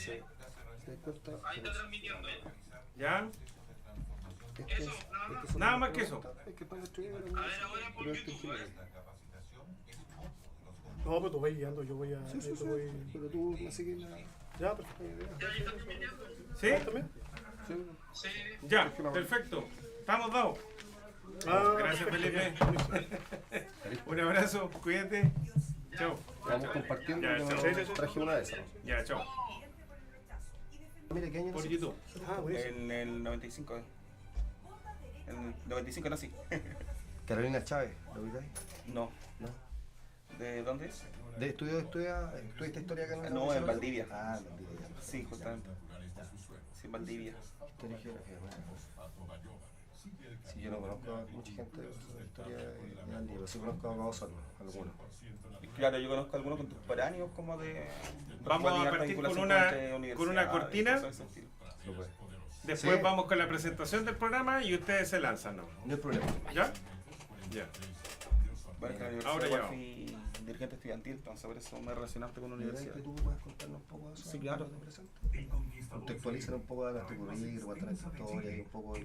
¿te das cuenta? Ahí está transmitiendo, ¿eh? ¿Ya? Eso, nada más. Nada más que eso. Es que para nuestro A ver ahora por YouTube, ¿eh? No, pero tú vas guiando, yo voy a... Sí, sí, yo sí. voy... Pero tú me sigues la Ya, perfecto. ¿Ya ahí está transmitiendo? ¿Sí? ¿También? Sí. Sí. Ya, perfecto. Estamos dados. Gracias, Felipe. Un abrazo, cuídate. Chao. Vamos compartiendo. Ya, que chao. nos traje una de esas. Ya, chao. Mira, ¿qué año Por nació? YouTube. Ah, buenísimo. En el 95. En el 95 nací. Carolina Chávez, ¿lo ubicáis? No. ¿No? ¿De dónde es? ¿Estudiaste historia acá en la No, Universidad? en Valdivia. Ah, en Valdivia. Ya. Sí, justamente. Sí, en Valdivia. Historia y geografía, bueno. Sí, yo no conozco a mucha gente de historia de Valdivia, pero sí conozco a Osorno, algunos. Claro, yo conozco a algunos contemporáneos como de... Vamos a partir con una cortina. Lo puede. Después Sí. vamos con la presentación del programa y ustedes se lanzan, ¿no? No hay problema. ¿Ya? Ya. Bueno, es que en la Ahora universidad ya igual vamos. fui dirigente estudiantil, entonces por eso me relacionaste con la ¿Verdad universidad. que tú puedes contarnos un poco de eso? Sí, claro. Contextualizan un poco de tu currículum, cuánta historia y un poco y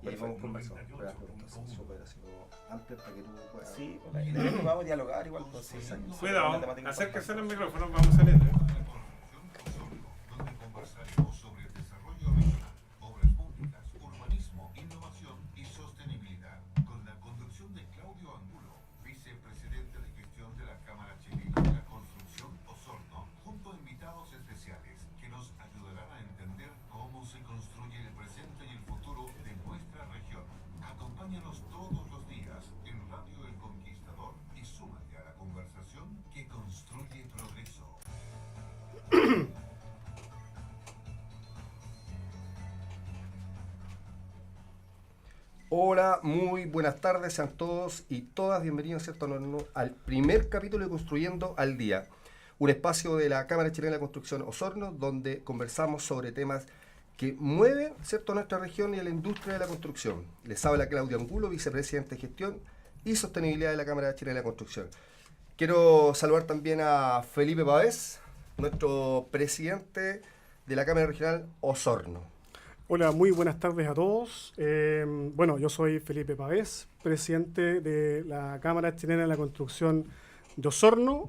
ahí vamos conversando. Pero entonces súper así como amplio para que tú puedas. Sí, pues, la idea es que vamos a dialogar igual. Pues, sí, Cuidado, una temática acérquese a los importante. micrófonos, vamos saliendo. Donde conversaremos sobre el desarrollo regional, obras públicas, urbanismo, innovación y sostenibilidad, con la conducción de Claudio Angulo, vicepresidente de gestión de la Cámara Chilena de la Construcción Osorno, junto a invitados especiales que nos ayudarán a entender cómo se construye el presente y el futuro de nuestra región. Acompáñanos todos los días en Radio El Conquistador y súmate a la conversación que construye progreso. Hola, muy buenas tardes, sean todos y todas bienvenidos, ¿cierto?, al primer capítulo de Construyendo al Día, un espacio de la Cámara Chilena de la Construcción Osorno, donde conversamos sobre temas que mueven, ¿cierto?, a nuestra región y a la industria de la construcción. Les habla Claudio Angulo, vicepresidente de Gestión y Sostenibilidad de la Cámara Chilena de la Construcción. Quiero saludar también a Felipe Pavés, nuestro presidente de la Cámara Regional Osorno. Hola, muy buenas tardes a todos. Bueno, yo soy Felipe Pavés, presidente de la Cámara Chilena de la Construcción de Osorno.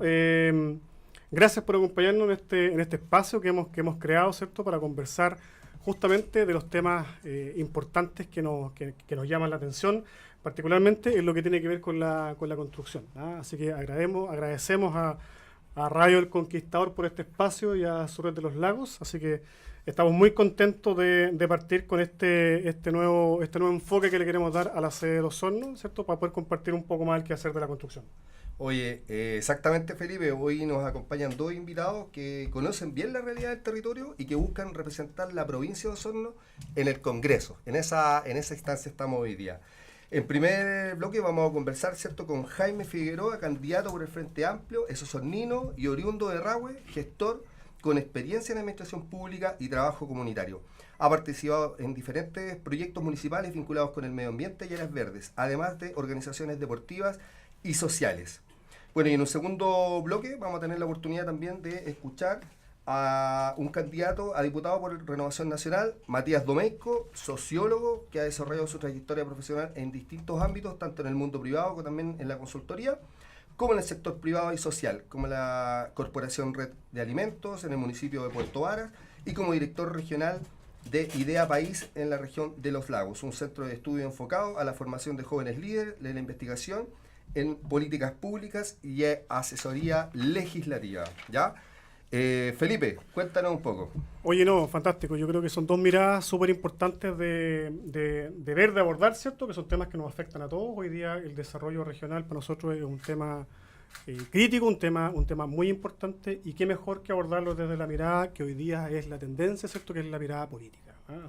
Gracias por acompañarnos en este espacio que hemos creado, ¿cierto?, para conversar justamente de los temas importantes que nos llaman la atención, particularmente en lo que tiene que ver con la construcción, ¿ah? Así que agradecemos a Radio El Conquistador por este espacio y a Sur Red de los Lagos. Así que estamos muy contentos de partir con este nuevo enfoque que le queremos dar a la sede de Osorno, ¿cierto?, para poder compartir un poco más el quehacer de la construcción. Oye, exactamente, Felipe, hoy nos acompañan dos invitados que conocen bien la realidad del territorio y que buscan representar la provincia de Osorno en el Congreso. En esa instancia estamos hoy día. En primer bloque vamos a conversar, ¿cierto?, con Jaime Figueroa, candidato por el Frente Amplio, es osornino y oriundo de Rahue, gestor con experiencia en administración pública y trabajo comunitario. Ha participado en diferentes proyectos municipales vinculados con el medio ambiente y áreas verdes, además de organizaciones deportivas y sociales. Bueno, y en un segundo bloque vamos a tener la oportunidad también de escuchar a un candidato a diputado por Renovación Nacional, Matías Domeyko, sociólogo que ha desarrollado su trayectoria profesional en distintos ámbitos, tanto en el mundo privado como también en la consultoría, como en el sector privado y social, como la Corporación Red de Alimentos en el municipio de Puerto Varas y como director regional de Idea País en la región de Los Lagos, un centro de estudio enfocado a la formación de jóvenes líderes, de la investigación en políticas públicas y asesoría legislativa, ¿ya? Felipe, cuéntanos un poco. Oye, no, fantástico. Yo creo que son dos miradas súper importantes de abordar, ¿cierto? Que son temas que nos afectan a todos. Hoy día el desarrollo regional para nosotros es un tema crítico, un tema muy importante, y qué mejor que abordarlo desde la mirada que hoy día es la tendencia, ¿cierto?, que es la mirada política, ¿ah?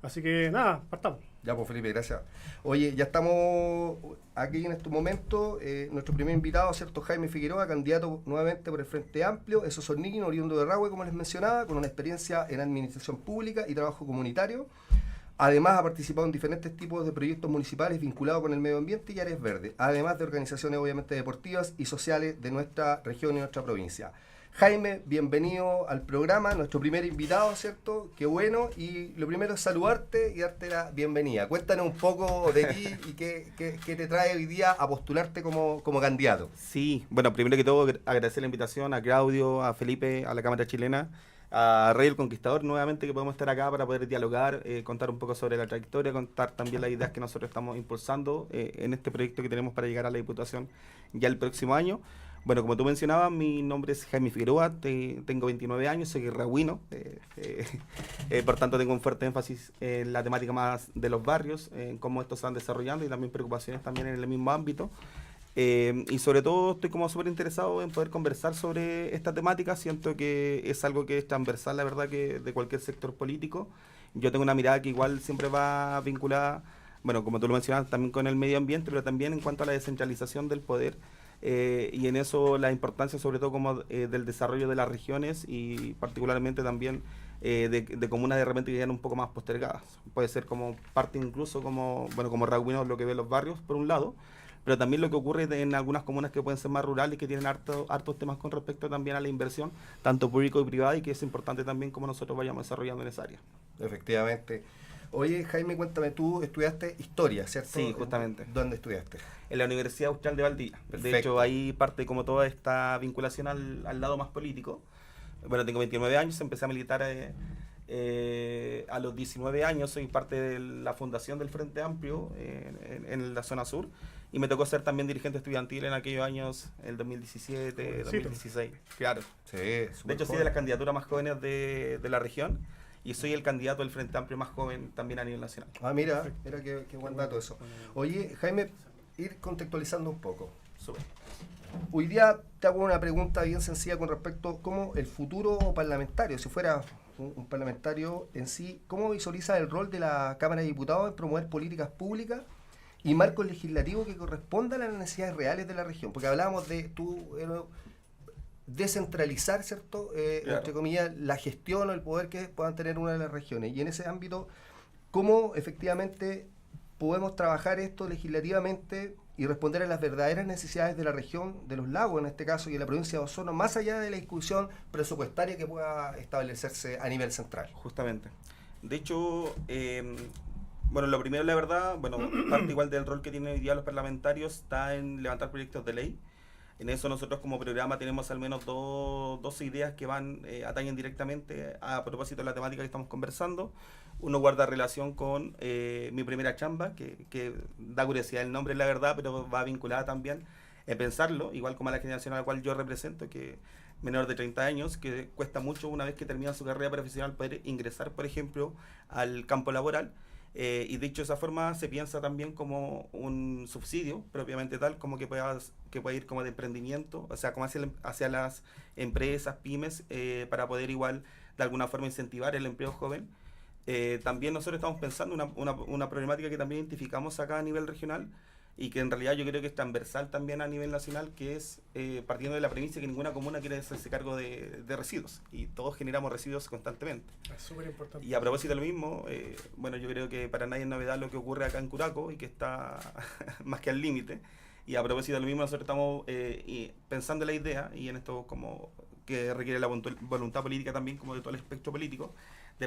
Así que nada, partamos. Ya, pues Felipe, gracias. Oye, ya estamos aquí en este momento, nuestro primer invitado, ¿cierto?, Jaime Figueroa, candidato nuevamente por el Frente Amplio, es osornino, oriundo de Rahue, como les mencionaba, con una experiencia en administración pública y trabajo comunitario. Además, ha participado en diferentes tipos de proyectos municipales vinculados con el medio ambiente y áreas verdes, además de organizaciones obviamente deportivas y sociales de nuestra región y nuestra provincia. Jaime, bienvenido al programa, nuestro primer invitado, ¿cierto? Qué bueno, y lo primero es saludarte y darte la bienvenida. Cuéntanos un poco de ti y qué te trae hoy día a postularte como candidato. Sí, bueno, primero que todo agradecer la invitación a Claudio, a Felipe, a la Cámara Chilena, a Rey el Conquistador nuevamente que podemos estar acá para poder dialogar, contar un poco sobre la trayectoria, contar también las ideas que nosotros estamos impulsando en este proyecto que tenemos para llegar a la Diputación ya el próximo año. Bueno, como tú mencionabas, mi nombre es Jaime Figueroa, tengo 29 años, soy rahuino, por tanto tengo un fuerte énfasis en la temática más de los barrios, en cómo estos se van desarrollando y también preocupaciones también en el mismo ámbito. Y sobre todo estoy como súper interesado en poder conversar sobre esta temática. Siento que es algo que es transversal, la verdad, que de cualquier sector político. Yo tengo una mirada que igual siempre va vinculada, bueno, como tú lo mencionas, también con el medio ambiente, pero también en cuanto a la descentralización del poder. Y en eso la importancia sobre todo como del desarrollo de las regiones y particularmente también de comunas de repente que quedan un poco más postergadas. Puede ser como parte incluso como Raguino lo que ve los barrios por un lado, pero también lo que ocurre en algunas comunas que pueden ser más rurales y que tienen hartos temas con respecto también a la inversión, tanto público y privada, y que es importante también cómo nosotros vayamos desarrollando en esa área. Efectivamente. Oye, Jaime, cuéntame, tú estudiaste Historia, ¿cierto? Sí, justamente. ¿Dónde estudiaste? En la Universidad Austral de Valdivia. Perfecto. De hecho, ahí parte como toda esta vinculación al lado más político. Bueno, tengo 29 años, empecé a militar a los 19 años, soy parte de la fundación del Frente Amplio en la zona sur, y me tocó ser también dirigente estudiantil en aquellos años, el 2017, 2016. Claro. Sí, De hecho, soy de joven. las candidaturas más jóvenes de la región, y soy el candidato del Frente Amplio más joven también a nivel nacional. Ah, mira qué buen dato eso. Oye, Jaime, ir contextualizando un poco. Súper. Hoy día te hago una pregunta bien sencilla con respecto a cómo el futuro parlamentario, si fuera un parlamentario en sí, ¿cómo visualiza el rol de la Cámara de Diputados en promover políticas públicas y marcos legislativos que correspondan a las necesidades reales de la región? Porque hablábamos de descentralizar, ¿cierto? Claro. Entre comillas, la gestión o el poder que puedan tener una de las regiones. Y en ese ámbito, ¿cómo efectivamente podemos trabajar esto legislativamente y responder a las verdaderas necesidades de la región, de los lagos en este caso, y de la provincia de Osorno, más allá de la discusión presupuestaria que pueda establecerse a nivel central? Justamente. De hecho, bueno, lo primero, la verdad, bueno, parte igual del rol que tienen hoy día los parlamentarios está en levantar proyectos de ley. En eso nosotros como programa tenemos al menos dos ideas que atañen directamente a propósito de la temática que estamos conversando. Uno guarda relación con mi primera chamba, que da curiosidad el nombre, la verdad, pero va vinculada también en pensarlo, igual como a la generación a la cual yo represento, que menor de 30 años, que cuesta mucho una vez que termina su carrera profesional poder ingresar, por ejemplo, al campo laboral. Y dicho de esa forma, se piensa también como un subsidio propiamente tal, como que pueda ir como de emprendimiento, o sea, como hacia las empresas, pymes, para poder igual de alguna forma incentivar el empleo joven. También nosotros estamos pensando una problemática que también identificamos acá a nivel regional y que en realidad yo creo que es transversal también a nivel nacional, que es partiendo de la premisa que ninguna comuna quiere hacerse cargo de residuos, y todos generamos residuos constantemente. Es súper importante. Y a propósito de lo mismo, bueno, yo creo que para nadie es novedad lo que ocurre acá en Curaco y que está más que al límite. Y a propósito de lo mismo, nosotros estamos pensando en la idea, y en esto como que requiere la voluntad política también, como de todo el espectro político, de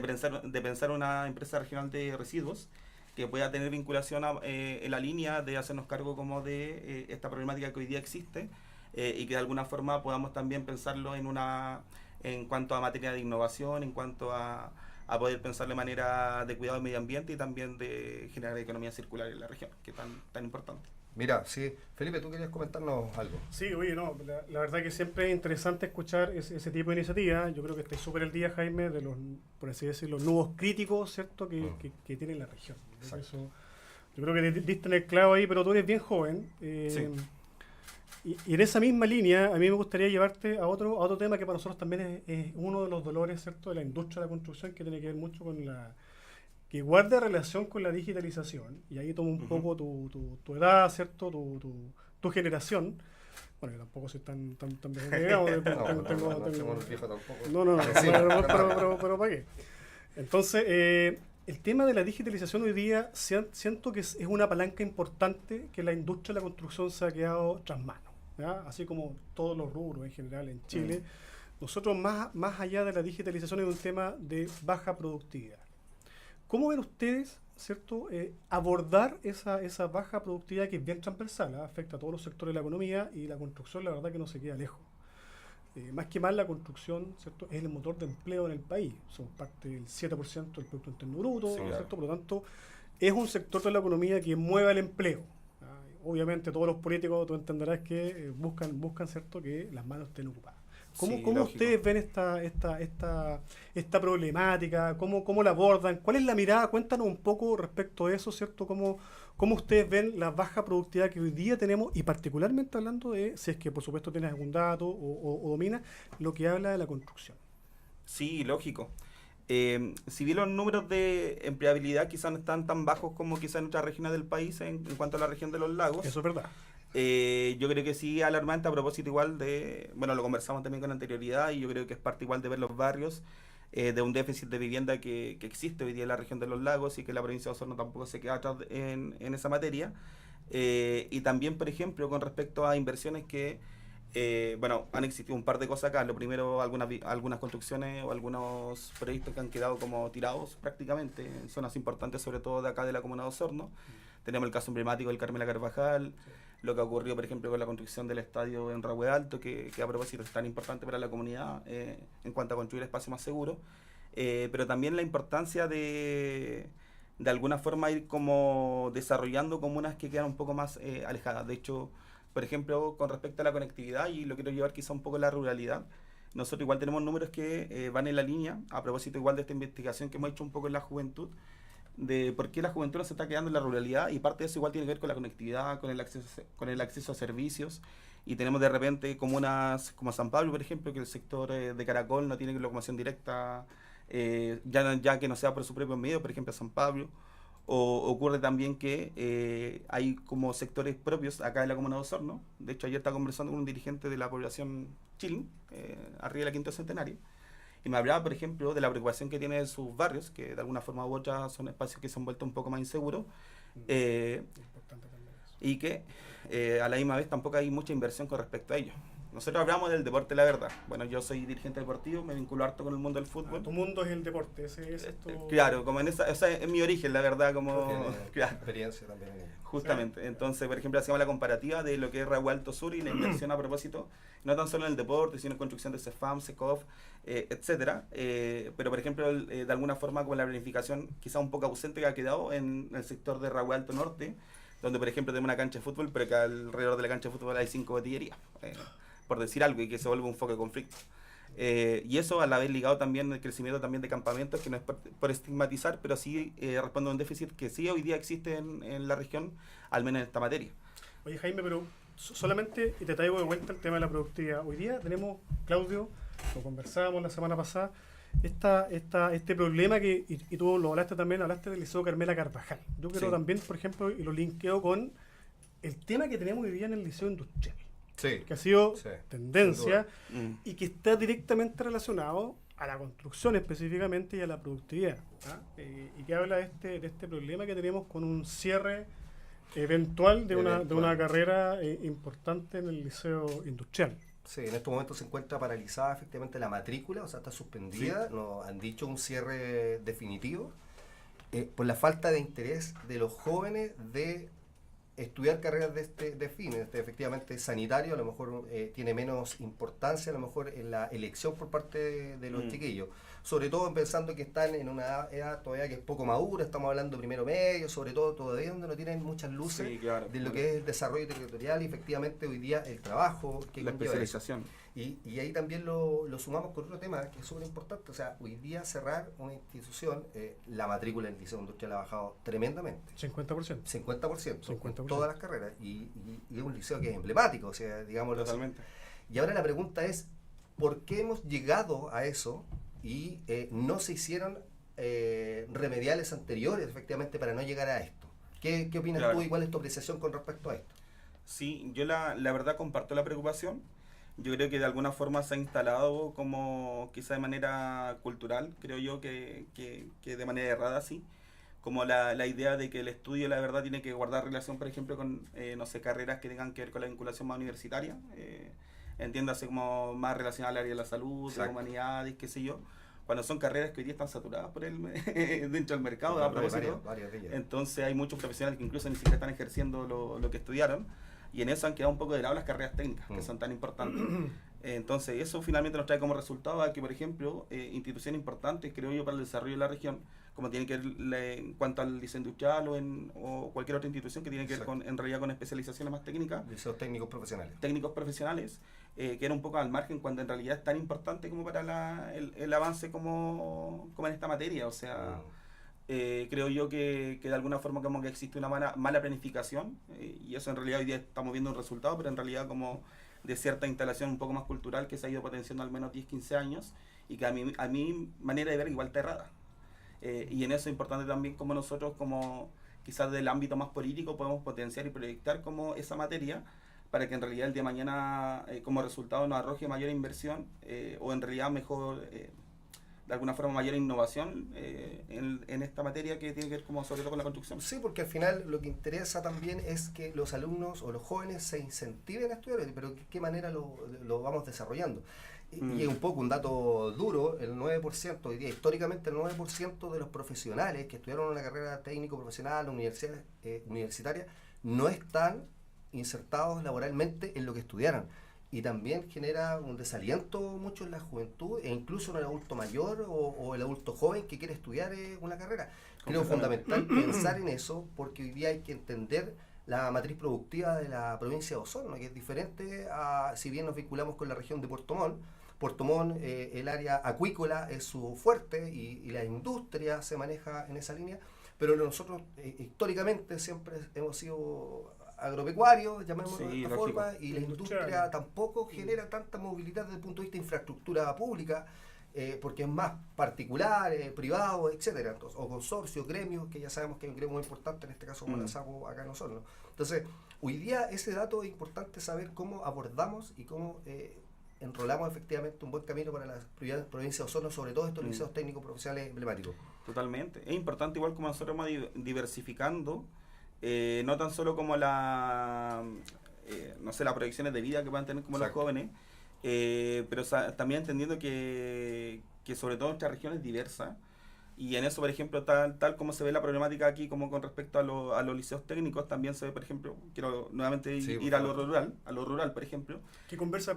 pensar una empresa regional de residuos que pueda tener vinculación en la línea de hacernos cargo como de esta problemática que hoy día existe, y que de alguna forma podamos también pensarlo en cuanto a materia de innovación, en cuanto a poder pensar de manera de cuidado del medio ambiente y también de generar economía circular en la región, que es tan importante. Mira, sí, Felipe, ¿tú querías comentarnos algo? Sí, oye, no, la verdad que siempre es interesante escuchar ese tipo de iniciativas. Yo creo que está súper el día, Jaime, de los, por así decirlo, nuevos críticos, ¿cierto?, que tiene la región. Yo creo que diste en el clavo ahí, pero tú eres bien joven. Sí. Y en esa misma línea, a mí me gustaría llevarte a otro tema que para nosotros también es uno de los dolores, ¿cierto?, de la industria de la construcción, que tiene que ver mucho con que guarda relación con la digitalización, y ahí tomo un poco tu edad, ¿cierto?, tu generación. Bueno, yo tampoco soy tan viejo, pero ¿para qué? Entonces, el tema de la digitalización hoy día siento que es una palanca importante que la industria de la construcción se ha quedado tras mano, ¿ya? Así como todos los rubros en general en Chile. nosotros más allá de la digitalización es un tema de baja productividad. ¿Cómo ven ustedes, cierto, abordar esa baja productividad que es bien transversal, afecta a todos los sectores de la economía y la construcción, la verdad que no se queda lejos? Más que más la construcción, ¿cierto?, es el motor de empleo en el país. Somos parte del 7% del Producto Interno Bruto, Sí, claro. ¿cierto? Por lo tanto, es un sector de la economía que mueve el empleo. Obviamente todos los políticos, tú entenderás que buscan, ¿cierto?, que las manos estén ocupadas. ¿Cómo lógico. ustedes ven esta problemática? ¿Cómo la abordan? ¿Cuál es la mirada? Cuéntanos un poco respecto a eso, ¿cierto? ¿Cómo ustedes ven la baja productividad que hoy día tenemos? Y particularmente hablando de, si es que por supuesto tienes algún dato o dominas, lo que habla de la construcción. Sí, lógico. Si bien los números de empleabilidad quizás no están tan bajos como quizás en otras regiones del país en cuanto a la región de los lagos, Eso es verdad. yo creo que sí alarmante a propósito igual de, bueno, lo conversamos también con anterioridad y yo creo que es parte igual de ver los barrios, de un déficit de vivienda que existe hoy día en la región de los lagos y que la provincia de Osorno tampoco se queda atrás en esa materia. Y también, por ejemplo, con respecto a inversiones que, bueno, han existido un par de cosas acá. Lo primero, algunas construcciones o algunos proyectos que han quedado como tirados prácticamente en zonas importantes, sobre todo de acá de la comuna de Osorno. Tenemos el caso emblemático del Carmela Carvajal, lo que ocurrió, por ejemplo, con la construcción del estadio en Rahue Alto, que a propósito es tan importante para la comunidad en cuanto a construir espacios más seguros, pero también la importancia de alguna forma ir como desarrollando comunas que quedan un poco más alejadas. De hecho, por ejemplo, con respecto a la conectividad, y lo quiero llevar quizá un poco a la ruralidad, nosotros igual tenemos números que van en la línea, a propósito igual de esta investigación que hemos hecho un poco en la juventud, de por qué la juventud no se está quedando en la ruralidad, y parte de eso igual tiene que ver con la conectividad, con el acceso a servicios, y tenemos de repente comunas como San Pablo, por ejemplo, que el sector de Caracol no tiene locomoción directa, ya que no sea por su propio medio, por ejemplo San Pablo, o ocurre también que hay como sectores propios acá en la comuna de Osorno. De hecho ayer estaba conversando con un dirigente de la población Chilín, arriba de la Quinta Centenario, y me hablaba, por ejemplo, de la preocupación que tiene de sus barrios, que de alguna forma u otra son espacios que se han vuelto un poco más inseguros, Importante también eso. y que a la misma vez tampoco hay mucha inversión con respecto a ello. Nosotros hablamos del deporte, la verdad. Bueno, yo soy dirigente deportivo, me vinculo harto con el mundo del fútbol. Tu mundo es el deporte, ese es tu... Claro, como esa es mi origen, la verdad, como... Tiene Claro. experiencia también en ello. Justamente, entonces, por ejemplo, hacíamos la comparativa de lo que es Rahue Alto Sur y la inversión a propósito, no tan solo en el deporte, sino en construcción de CEFAM, SECOF, etcétera. Pero, por ejemplo, de alguna forma, con la planificación quizá un poco ausente que ha quedado en el sector de Rahue Alto Norte, donde, por ejemplo, tenemos una cancha de fútbol, pero que alrededor de la cancha de fútbol hay 5 botillerías, por decir algo, y que se vuelve un foco de conflicto. Y eso a la vez ligado también al crecimiento también de campamentos, que no es por estigmatizar, pero sí responde a un déficit que sí hoy día existe en la región, al menos en esta materia. Oye, Jaime, pero solamente, y te traigo de vuelta el tema de la productividad. Hoy día tenemos, Claudio, lo conversábamos la semana pasada, este problema que, y tú lo hablaste también, hablaste del Liceo Carmela Carvajal. Yo quiero Sí. también, por ejemplo, y lo linkeo con el tema que tenemos hoy día en el Liceo Industrial, Sí. que ha sido Sí, tendencia Mm. y que está directamente relacionado a la construcción específicamente y a la productividad. Y que habla de este problema que tenemos con un cierre eventual de una carrera importante en el Liceo Industrial. Sí, en estos momentos se encuentra paralizada efectivamente la matrícula, o sea, está suspendida, nos han dicho un cierre definitivo, por la falta de interés de los jóvenes de estudiar carreras de fin. Efectivamente sanitario a lo mejor tiene menos importancia a lo mejor en la elección por parte de los chiquillos, sobre todo pensando que están en una edad todavía que es poco madura, estamos hablando primero medio, sobre todo todavía donde no tienen muchas luces Sí, claro. de lo que es el desarrollo territorial y efectivamente hoy día el trabajo que La conlleva eso. especialización. Y ahí también lo sumamos con otro tema que es súper importante. O sea, hoy día cerrar una institución, la matrícula del Liceo Industrial ha bajado tremendamente. 50%. 50%, 50%. con todas las carreras. Y es un liceo que es emblemático, o sea, digámoslo así. Totalmente. Y ahora la pregunta es, ¿por qué hemos llegado a eso y no se hicieron remediales anteriores, efectivamente, para no llegar a esto? ¿Qué opinas Claro. tú y cuál es tu apreciación con respecto a esto? Sí, yo la verdad comparto la preocupación. Yo creo que de alguna forma se ha instalado como quizá de manera cultural, creo yo que de manera errada sí, como la idea de que el estudio la verdad tiene que guardar relación, por ejemplo, con, no sé, carreras que tengan que ver con la vinculación más universitaria. entiéndase como más relacionada al área de la salud, de Exacto. humanidades, qué sé yo, cuando son carreras que hoy día están saturadas por dentro del mercado, a propósito. Varias de ellas. Entonces hay muchos profesionales que incluso ni siquiera están ejerciendo lo que estudiaron, y en eso han quedado un poco de lado las carreras técnicas, que son tan importantes. Entonces eso finalmente nos trae como resultado a que, por ejemplo, instituciones importantes, creo yo, para el desarrollo de la región, como tiene que ver en cuanto al liceo industrial o cualquier otra institución que tiene que ver Exacto. en realidad con especializaciones más técnicas, Liceos técnicos profesionales. técnicos profesionales, que era un poco al margen cuando en realidad es tan importante como para el avance como en esta materia. O sea, creo yo que de alguna forma como que existe una mala planificación, y eso en realidad hoy día estamos viendo un resultado, pero en realidad como de cierta instalación un poco más cultural que se ha ido potenciando al menos 10, 15 años, y que a mi manera de ver igual está errada. Y en eso es importante también como nosotros, como quizás del ámbito más político, podemos potenciar y proyectar como esa materia para que en realidad el día de mañana como resultado nos arroje mayor inversión, o en realidad mejor, de alguna forma mayor innovación en esta materia que tiene que ver como sobre todo con la construcción. Sí, porque al final lo que interesa también es que los alumnos o los jóvenes se incentiven a estudiar, pero ¿de qué manera lo vamos desarrollando? Y es un poco un dato duro, el 9%, hoy día históricamente el 9% de los profesionales que estudiaron una carrera técnico-profesional, universitaria, no están insertados laboralmente en lo que estudiaran. Y también genera un desaliento mucho en la juventud e incluso en el adulto mayor o el adulto joven que quiere estudiar una carrera. Creo fundamental pensar en eso, porque hoy día hay que entender la matriz productiva de la provincia de Osorno, que es diferente a, si bien nos vinculamos con la región de Puerto Montt. Puerto Montt, el área acuícola es su fuerte y la industria se maneja en esa línea, pero nosotros históricamente siempre hemos sido agropecuarios, llamémoslo de esta forma, y la industria tampoco genera tanta movilidad desde el punto de vista de infraestructura pública, porque es más particular, privado, etcétera, entonces, o consorcios, gremios, que ya sabemos que hay un gremio muy importante, en este caso como la SACO acá en Osorno. Entonces, hoy día ese dato es importante saber cómo abordamos y cómo enrolamos efectivamente un buen camino para la provincia de Osorno, sobre todo estos liceos técnicos profesionales emblemáticos. Totalmente. Es importante igual como nosotros vamos diversificando, no tan solo como no sé, las proyecciones de vida que puedan tener como los jóvenes, pero también entendiendo que sobre todo nuestra región es diversa, y en eso, por ejemplo, tal como se ve la problemática aquí como con respecto a los liceos técnicos, también se ve, por ejemplo, quiero nuevamente ir a lo rural, por ejemplo. Que conversa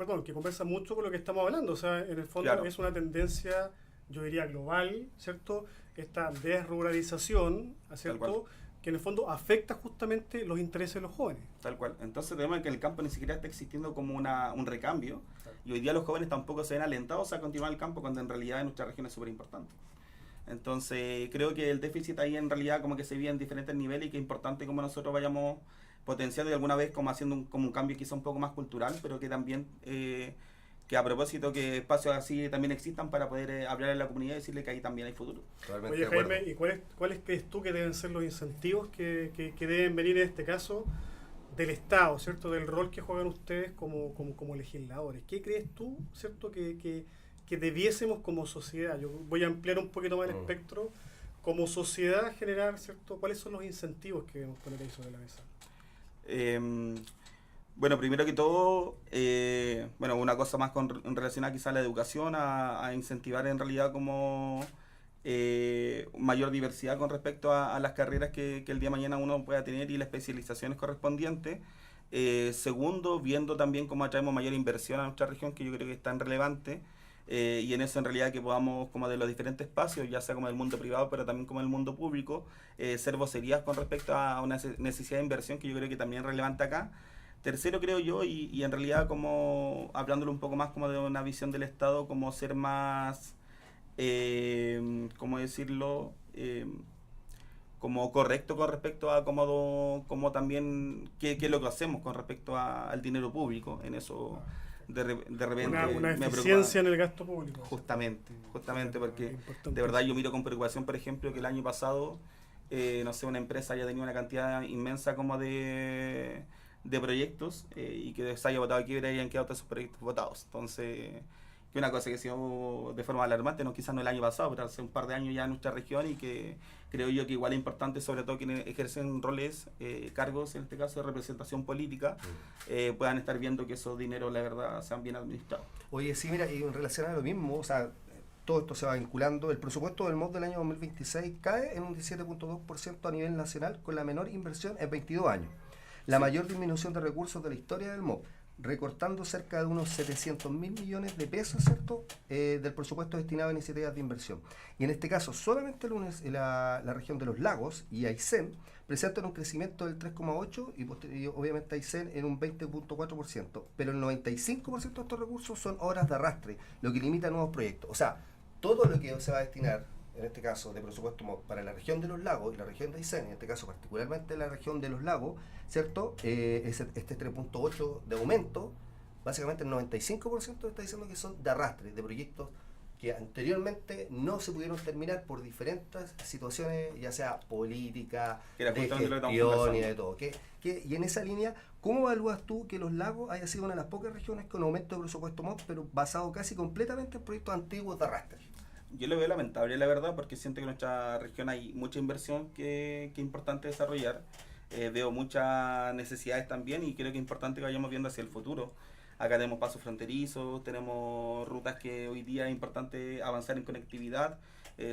mucho con lo que estamos hablando, o sea, en el fondo es una tendencia, yo diría global, ¿cierto? Esta desruralización, ¿cierto? Que en el fondo afecta justamente los intereses de los jóvenes. Tal cual. Entonces tenemos que el campo ni siquiera está existiendo como un recambio, y hoy día los jóvenes tampoco se ven alentados a continuar el campo, cuando en realidad en nuestra región es súper importante. Entonces creo que el déficit ahí en realidad como que se vive en diferentes niveles, y que es importante como nosotros vayamos potenciando y alguna vez como haciendo como un cambio quizá un poco más cultural, pero que también que a propósito que espacios así también existan para poder hablar en la comunidad y decirle que ahí también hay futuro. Oye, Jaime, ¿y cuáles crees tú que deben ser los incentivos que deben venir en este caso del Estado, ¿cierto? Del rol que juegan ustedes como legisladores. ¿Qué crees tú, ¿cierto? Que debiésemos como sociedad? Yo voy a ampliar un poquito más el espectro. Como sociedad generar, ¿cierto? ¿Cuáles son los incentivos que debemos poner ahí sobre la mesa? Bueno, primero que todo, una cosa más relacionada quizá a la educación, a incentivar en realidad como mayor diversidad con respecto a las carreras que el día de mañana uno pueda tener y las especializaciones correspondientes. Segundo, viendo también cómo atraemos mayor inversión a nuestra región, que yo creo que es tan relevante, y en eso en realidad que podamos, como de los diferentes espacios, ya sea como del mundo privado, pero también como del mundo público, ser vocerías con respecto a una necesidad de inversión que yo creo que también es relevante acá. Tercero, creo yo, y en realidad como hablándolo un poco más como de una visión del Estado, como ser más, ¿cómo decirlo? Como correcto con respecto a como también qué es lo que hacemos con respecto al dinero público. En eso de repente una me eficiencia en el gasto público. Justamente, porque de verdad yo miro con preocupación, por ejemplo, que el año pasado, no sé, una empresa haya tenido una cantidad inmensa como de proyectos, y que se haya votado quiebra y hayan quedado todos esos proyectos votados. Entonces que una cosa que ha sido de forma alarmante, no quizás no el año pasado, pero hace un par de años ya en nuestra región, y que creo yo que igual es importante, sobre todo quienes ejercen roles, cargos, en este caso de representación política, puedan estar viendo que esos dineros, la verdad, sean bien administrados. Oye, sí, mira, y en relación a lo mismo, o sea, todo esto se va vinculando. El presupuesto del MOP del año 2026 cae en un 17.2% a nivel nacional, con la menor inversión en 22 años. La mayor disminución de recursos de la historia del MOP, recortando cerca de unos 700.000 millones de pesos, ¿cierto?, del presupuesto destinado a iniciativas de inversión. Y en este caso, solamente la región de los lagos y Aysén presentan un crecimiento del 3,8% y obviamente Aysén en un 20.4%. Pero el 95% de estos recursos son obras de arrastre, lo que limita nuevos proyectos. O sea, todo lo que se va a destinar, en este caso de presupuesto para la región de los lagos y la región de Aysén, en este caso particularmente la región de los lagos, ¿cierto? Este 3.8 de aumento, básicamente el 95% está diciendo que son de arrastre, de proyectos que anteriormente no se pudieron terminar por diferentes situaciones, ya sea política, de gestión y de todo. Y en esa línea, ¿cómo evalúas tú que los lagos haya sido una de las pocas regiones con aumento de presupuesto MOP, pero basado casi completamente en proyectos antiguos de arrastre? Yo lo veo lamentable, la verdad, porque siento que en nuestra región hay mucha inversión que es importante desarrollar. Veo muchas necesidades también, y creo que es importante que vayamos viendo hacia el futuro. Acá tenemos pasos fronterizos, tenemos rutas que hoy día es importante avanzar en conectividad,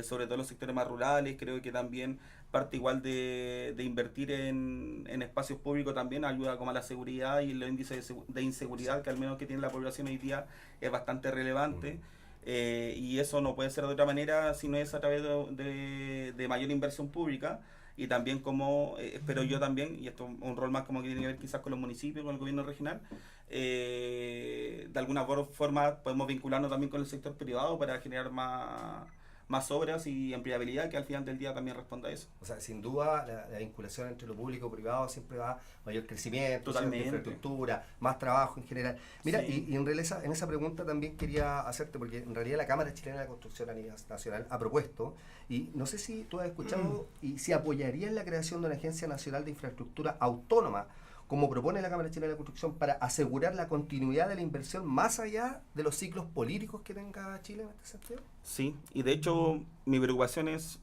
sobre todo en los sectores más rurales. Creo que también parte igual de invertir en espacios públicos también ayuda como a la seguridad, y el índice de inseguridad que al menos que tiene la población hoy día es bastante relevante. Y eso no puede ser de otra manera si no es a través de mayor inversión pública, y también como espero yo también, y esto es un rol más como que tiene que ver quizás con los municipios, con el gobierno regional, de alguna forma podemos vincularnos también con el sector privado para generar más obras y empleabilidad, que al final del día también responda a eso. O sea, sin duda la vinculación entre lo público y privado siempre va a mayor crecimiento, infraestructura, más trabajo en general. Mira, sí. y en esa pregunta también quería hacerte, porque en realidad la Cámara Chilena de la Construcción a nivel nacional ha propuesto, y no sé si tú has escuchado, y si apoyarías la creación de una Agencia Nacional de Infraestructura autónoma, como propone la Cámara Chilena de la Construcción, para asegurar la continuidad de la inversión más allá de los ciclos políticos que tenga Chile en este sentido. Sí, y de hecho mi preocupación es,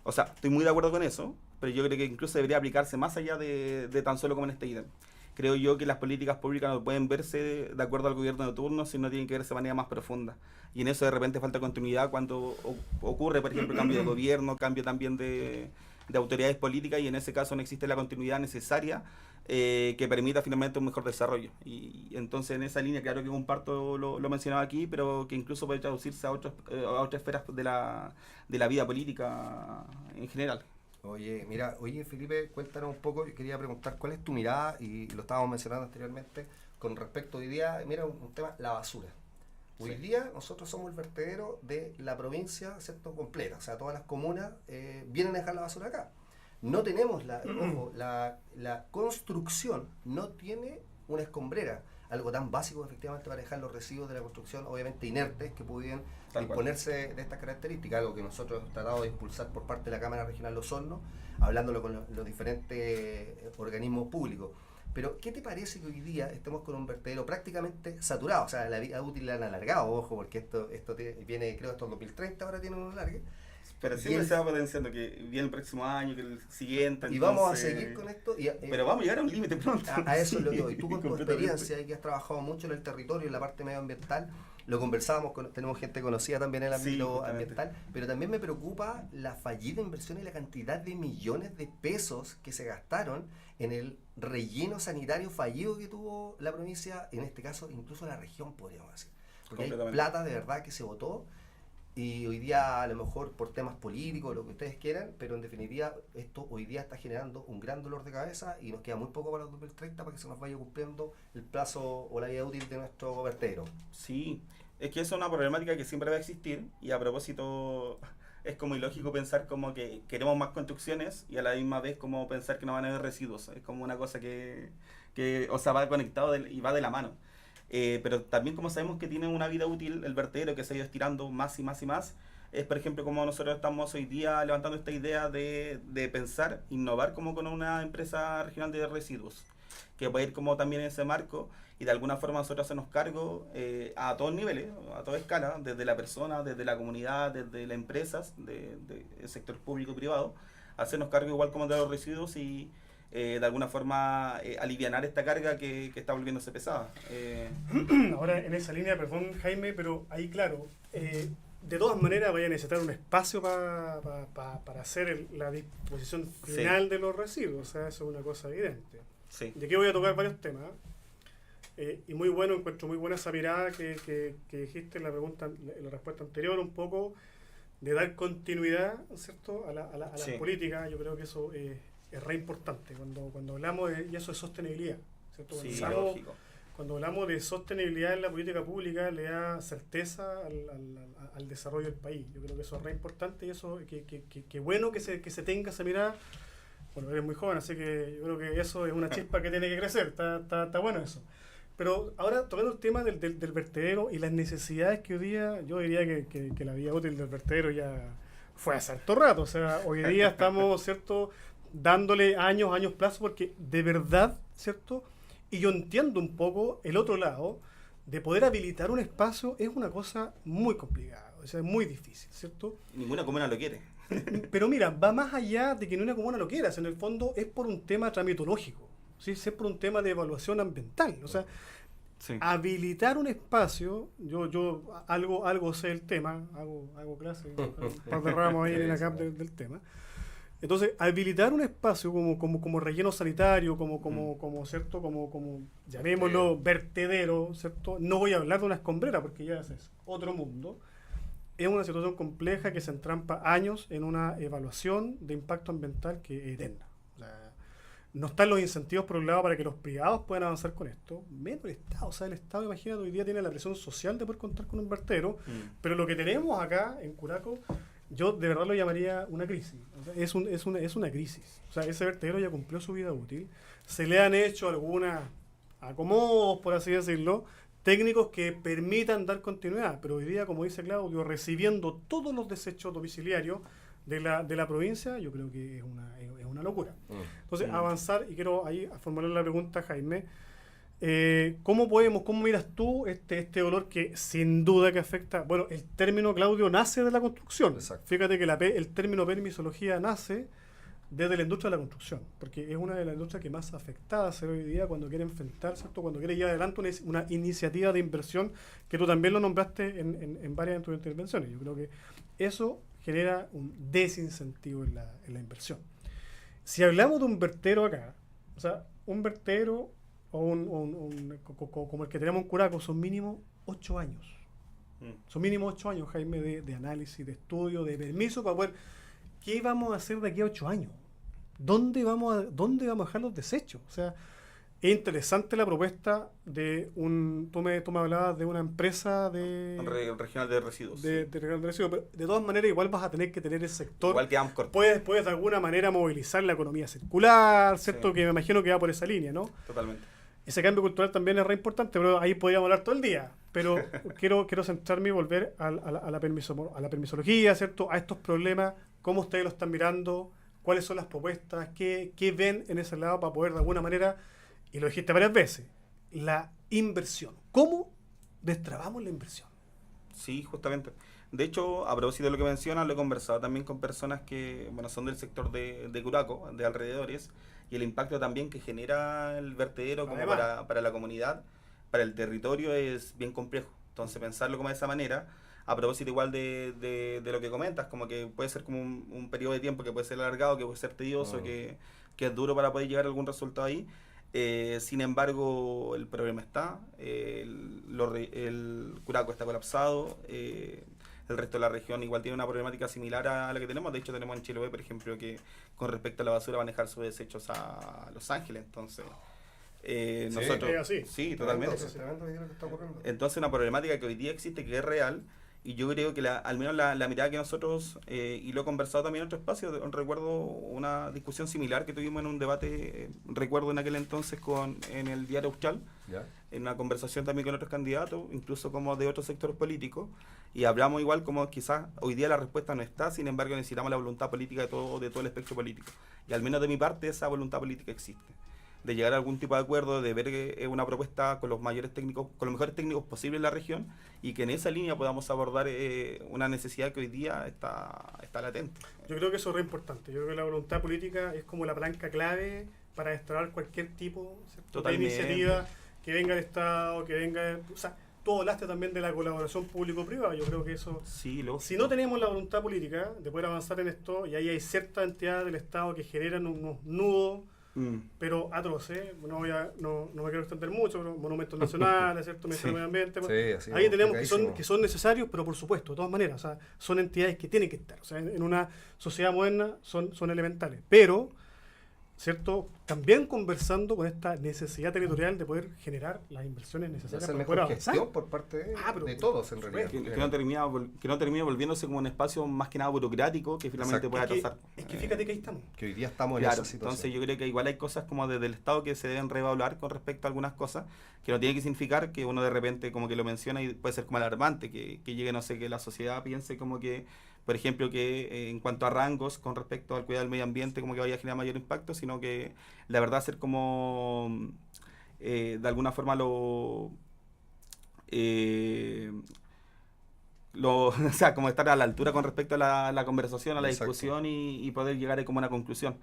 o sea, estoy muy de acuerdo con eso, pero yo creo que incluso debería aplicarse más allá de tan solo como en este ítem. Creo yo que las políticas públicas no pueden verse de acuerdo al gobierno de turno, sino tienen que verse de manera más profunda. Y en eso de repente falta continuidad cuando ocurre, por ejemplo, cambio de gobierno, cambio también de autoridades políticas, y en ese caso no existe la continuidad necesaria que permita finalmente un mejor desarrollo. Y entonces en esa línea, claro que comparto lo mencionado aquí, pero que incluso puede traducirse a otras esferas de la vida política en general. Oye, mira, Felipe, cuéntanos un poco, yo quería preguntar cuál es tu mirada, y lo estábamos mencionando anteriormente, con respecto hoy día, mira, un tema, la basura. Hoy día nosotros somos el vertedero de la provincia, ¿cierto?, completa, o sea, todas las comunas vienen a dejar la basura acá. No tenemos la construcción, no tiene una escombrera, algo tan básico efectivamente para dejar los residuos de la construcción, obviamente inertes, que pudieran disponerse de estas características, algo que nosotros hemos tratado de impulsar por parte de la Cámara Regional Los Hornos, hablándolo con los diferentes organismos públicos. Pero, ¿qué te parece que hoy día estemos con un vertedero prácticamente saturado? O sea, la vida útil la han alargado, ojo, porque esto viene, creo, hasta el 2030, ahora tiene un alargue. Pero siempre se va potenciando que viene el próximo año, que el siguiente. Y vamos a seguir con esto. Pero vamos a llegar a un límite pronto. A eso es lo que voy. Tú con tu experiencia y que has trabajado mucho en el territorio, en la parte medioambiental, lo conversábamos, tenemos gente conocida también en el ámbito ambiental, pero también me preocupa la fallida inversión y la cantidad de millones de pesos que se gastaron en el relleno sanitario fallido que tuvo la provincia, en este caso incluso la región, podríamos decir. Porque hay plata de verdad que se botó. Y hoy día, a lo mejor por temas políticos, lo que ustedes quieran, pero en definitiva, esto hoy día está generando un gran dolor de cabeza, y nos queda muy poco para el 2030 para que se nos vaya cumpliendo el plazo o la vida útil de nuestro vertedero. Sí, es que eso es una problemática que siempre va a existir, y a propósito, es como ilógico pensar como que queremos más construcciones y a la misma vez como pensar que no van a haber residuos. Es como una cosa que o sea, va conectado y va de la mano. Pero también, como sabemos que tiene una vida útil el vertedero, que se ha ido estirando más y más y más, es por ejemplo como nosotros estamos hoy día levantando esta idea de pensar, innovar como con una empresa regional de residuos. que puede ir como también en ese marco y de alguna forma nosotros hacernos cargo a todos niveles, a toda escala, desde la persona, desde la comunidad, desde las empresas, del sector público y privado, hacernos cargo igual como de los residuos y de alguna forma alivianar esta carga que está volviéndose pesada. Ahora, en esa línea, perdón Jaime, pero ahí claro, de todas maneras vaya a necesitar un espacio para hacer la disposición final de los residuos, o sea, eso es una cosa evidente. Sí. De aquí voy a tocar varios temas. Y muy bueno, encuentro muy buena esa mirada que dijiste en la respuesta anterior, un poco de dar continuidad, ¿cierto?, a la Sí. política. Yo creo que eso es re importante cuando hablamos y eso es sostenibilidad, ¿cierto? Sí, Cuando lógico. cuando hablamos de sostenibilidad en la política pública, le da certeza al desarrollo del país. Yo creo que eso es re importante y eso, que bueno que se tenga esa mirada. Bueno, eres muy joven, así que yo creo que eso es una chispa que tiene que crecer. Está bueno eso. Pero ahora, tocando el tema del vertedero y las necesidades que hoy día, yo diría que la vida útil del vertedero ya fue hace harto rato. O sea, hoy día estamos, ¿cierto?, dándole años plazo, porque de verdad, ¿cierto?, y yo entiendo un poco el otro lado, de poder habilitar un espacio es una cosa muy complicada, o sea, es muy difícil, ¿cierto? Ninguna comuna lo quiere. Pero mira, va más allá de que ni una comuna lo quiera, en el fondo es por un tema tramitológico, ¿sí? Es por un tema de evaluación ambiental, o sea, Sí. habilitar un espacio, yo algo sé del tema, hago clase, un par de ramos ahí en la CAP del tema. Entonces, habilitar un espacio como relleno sanitario, como ¿cierto? Como llamémoslo vertedero, ¿cierto? No voy a hablar de una escombrera porque ya es otro mundo. Es una situación compleja que se entrampa años en una evaluación de impacto ambiental que es eterna. O sea, no están los incentivos por un lado para que los privados puedan avanzar con esto, menos el Estado. O sea, el Estado, imagínate, hoy día tiene la presión social de poder contar con un vertedero, pero lo que tenemos acá en Curaco, yo de verdad lo llamaría una crisis. O sea, es una crisis. O sea, ese vertedero ya cumplió su vida útil. Se le han hecho algunas acomodos, por así decirlo, técnicos que permitan dar continuidad. Pero hoy día, como dice Claudio, recibiendo todos los desechos domiciliarios de la provincia, yo creo que es una locura. Entonces, avanzar, y quiero ahí formular la pregunta, Jaime. ¿Cómo miras tú este olor que sin duda que afecta? Bueno, el término, Claudio, nace de la construcción. Exacto. Fíjate que el término permisología nace desde la industria de la construcción, porque es una de las industrias que más afectadas se ve hoy día cuando quiere enfrentar, ¿cierto? Cuando quiere llevar adelante una iniciativa de inversión, que tú también lo nombraste en varias de tus intervenciones. Yo creo que eso genera un desincentivo en la inversión. Si hablamos de un vertedero acá, o sea, un vertedero como el que tenemos en Curaco, son mínimo 8 años. Son mínimo 8 años, Jaime, de análisis, de estudio, de permiso para poder... ¿Qué vamos a hacer de aquí a 8 años? ¿Dónde vamos a dejar los desechos? O sea, es interesante la propuesta de tú me hablabas de una empresa Regional de residuos. de regalo de residuos, pero de todas maneras igual vas a tener que tener el sector. Igual que Amcor. Puedes de alguna manera movilizar la economía circular, ¿cierto? Sí. Que me imagino que va por esa línea, ¿no? Totalmente. Ese cambio cultural también es re importante, pero ahí podríamos hablar todo el día. Pero quiero centrarme y volver a la permisología, ¿cierto? A estos problemas, cómo ustedes lo están mirando, cuáles son las propuestas, qué ven en ese lado para poder de alguna manera, y lo dijiste varias veces, la inversión. ¿Cómo destrabamos la inversión? Sí, justamente. De hecho, a propósito de lo que mencionas, lo he conversado también con personas que son del sector de Curaco, de alrededores, y el impacto también que genera el vertedero como para la comunidad, para el territorio, es bien complejo. Entonces, pensarlo como de esa manera, a propósito igual de lo que comentas, como que puede ser como un periodo de tiempo que puede ser alargado, que puede ser tedioso, que es duro para poder llegar a algún resultado ahí. Sin embargo, el problema está, el Curaco está colapsado, el resto de la región igual tiene una problemática similar a la que tenemos. De hecho, tenemos en Chiloé, por ejemplo, que con respecto a la basura manejar sus desechos a Los Ángeles. Entonces, nosotros... ¿Es así? Sí, totalmente. Entonces, una problemática que hoy día existe, que es real, y yo creo que al menos la mirada que nosotros, y lo he conversado también en otro espacio, recuerdo una discusión similar que tuvimos en un debate, recuerdo en aquel entonces en el diario Austral, en una conversación también con otros candidatos, incluso como de otros sectores políticos, y hablamos igual como quizás hoy día la respuesta no está, sin embargo necesitamos la voluntad política de todo el espectro político, y al menos de mi parte esa voluntad política existe. de llegar a algún tipo de acuerdo, de ver una propuesta con los mayores técnicos, con los mejores técnicos posibles en la región, y que en esa línea podamos abordar una necesidad que hoy día está latente. Yo creo que eso es re importante. Yo creo que la voluntad política es como la palanca clave para destrabar cualquier tipo, ¿cierto?, de iniciativa que venga del Estado, que venga... O sea, tú hablaste también de la colaboración público-privada. Yo creo que eso... Sí, si no tenemos la voluntad política de poder avanzar en esto, y ahí hay ciertas entidades del Estado que generan unos nudos, pero atroces, no me quiero extender mucho, pero monumentos nacionales, ¿cierto?, Ministerio de Medio Ambiente, Sí, ahí tenemos que son necesarios, pero por supuesto, de todas maneras, o sea, son entidades que tienen que estar, o sea, en una sociedad moderna son elementales, pero, ¿cierto?, también conversando con esta necesidad territorial de poder generar las inversiones necesarias hacer para mejor poder avanzar. gestión por parte de todos, en realidad. Que no termine volviéndose como un espacio más que nada burocrático que finalmente pueda atrasar. Es que fíjate que ahí estamos. Que hoy día estamos en Claro, esa situación. entonces yo creo que igual hay cosas como desde el Estado que se deben reevaluar con respecto a algunas cosas, que no tiene que significar que uno de repente como que lo menciona y puede ser como alarmante, que llegue, no sé, que la sociedad piense como que, por ejemplo, que en cuanto a rangos con respecto al cuidado del medio ambiente como que vaya a generar mayor impacto, sino que la verdad ser como de alguna forma o sea, como estar a la altura con respecto a la conversación, a la Exacto. discusión y poder llegar a como una conclusión.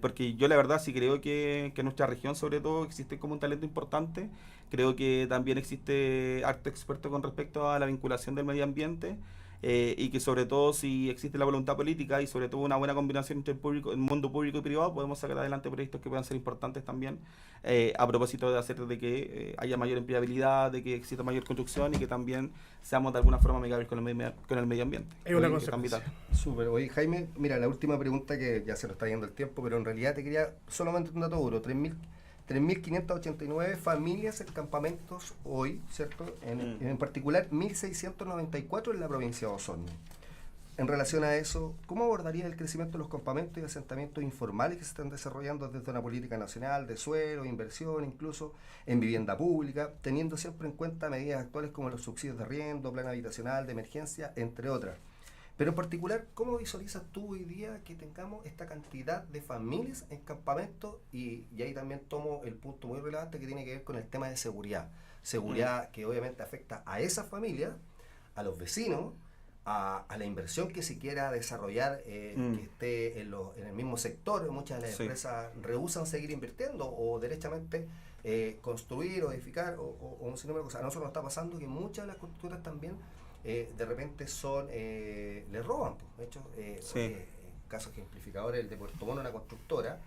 Porque yo la verdad sí creo que en nuestra región sobre todo existe como un talento importante. Creo que también existe harto experto con respecto a la vinculación del medio ambiente. Y que sobre todo si existe la voluntad política y sobre todo una buena combinación entre el mundo público y privado, podemos sacar adelante proyectos que puedan ser importantes también, a propósito de hacer de que haya mayor empleabilidad, de que exista mayor construcción y que también seamos de alguna forma amigables con el medio ambiente. Es una Oye, consecuencia. Súper. Oye, Jaime, mira, la última pregunta, que ya se nos está yendo el tiempo, pero en realidad te quería solamente un dato duro. 3.589 familias en campamentos hoy, ¿cierto? En particular, 1.694 en la provincia de Osorno. En relación a eso, ¿cómo abordaría el crecimiento de los campamentos y asentamientos informales que se están desarrollando desde una política nacional de suelo, inversión, incluso en vivienda pública, teniendo siempre en cuenta medidas actuales como los subsidios de arriendo, plan habitacional, de emergencia, entre otras? Pero en particular, ¿cómo visualizas tú hoy día que tengamos esta cantidad de familias en campamentos? Y ahí también tomo el punto muy relevante que tiene que ver con el tema de seguridad. Seguridad que obviamente afecta a esas familias, a los vecinos, a la inversión que se quiera desarrollar, que esté en el mismo sector. Muchas de las empresas rehúsan seguir invirtiendo o derechamente construir o edificar o un sinnúmero de cosas. A nosotros nos está pasando que muchas de las constructoras también de repente le roban. De hecho, caso ejemplificador, el de Puerto Montt, una constructora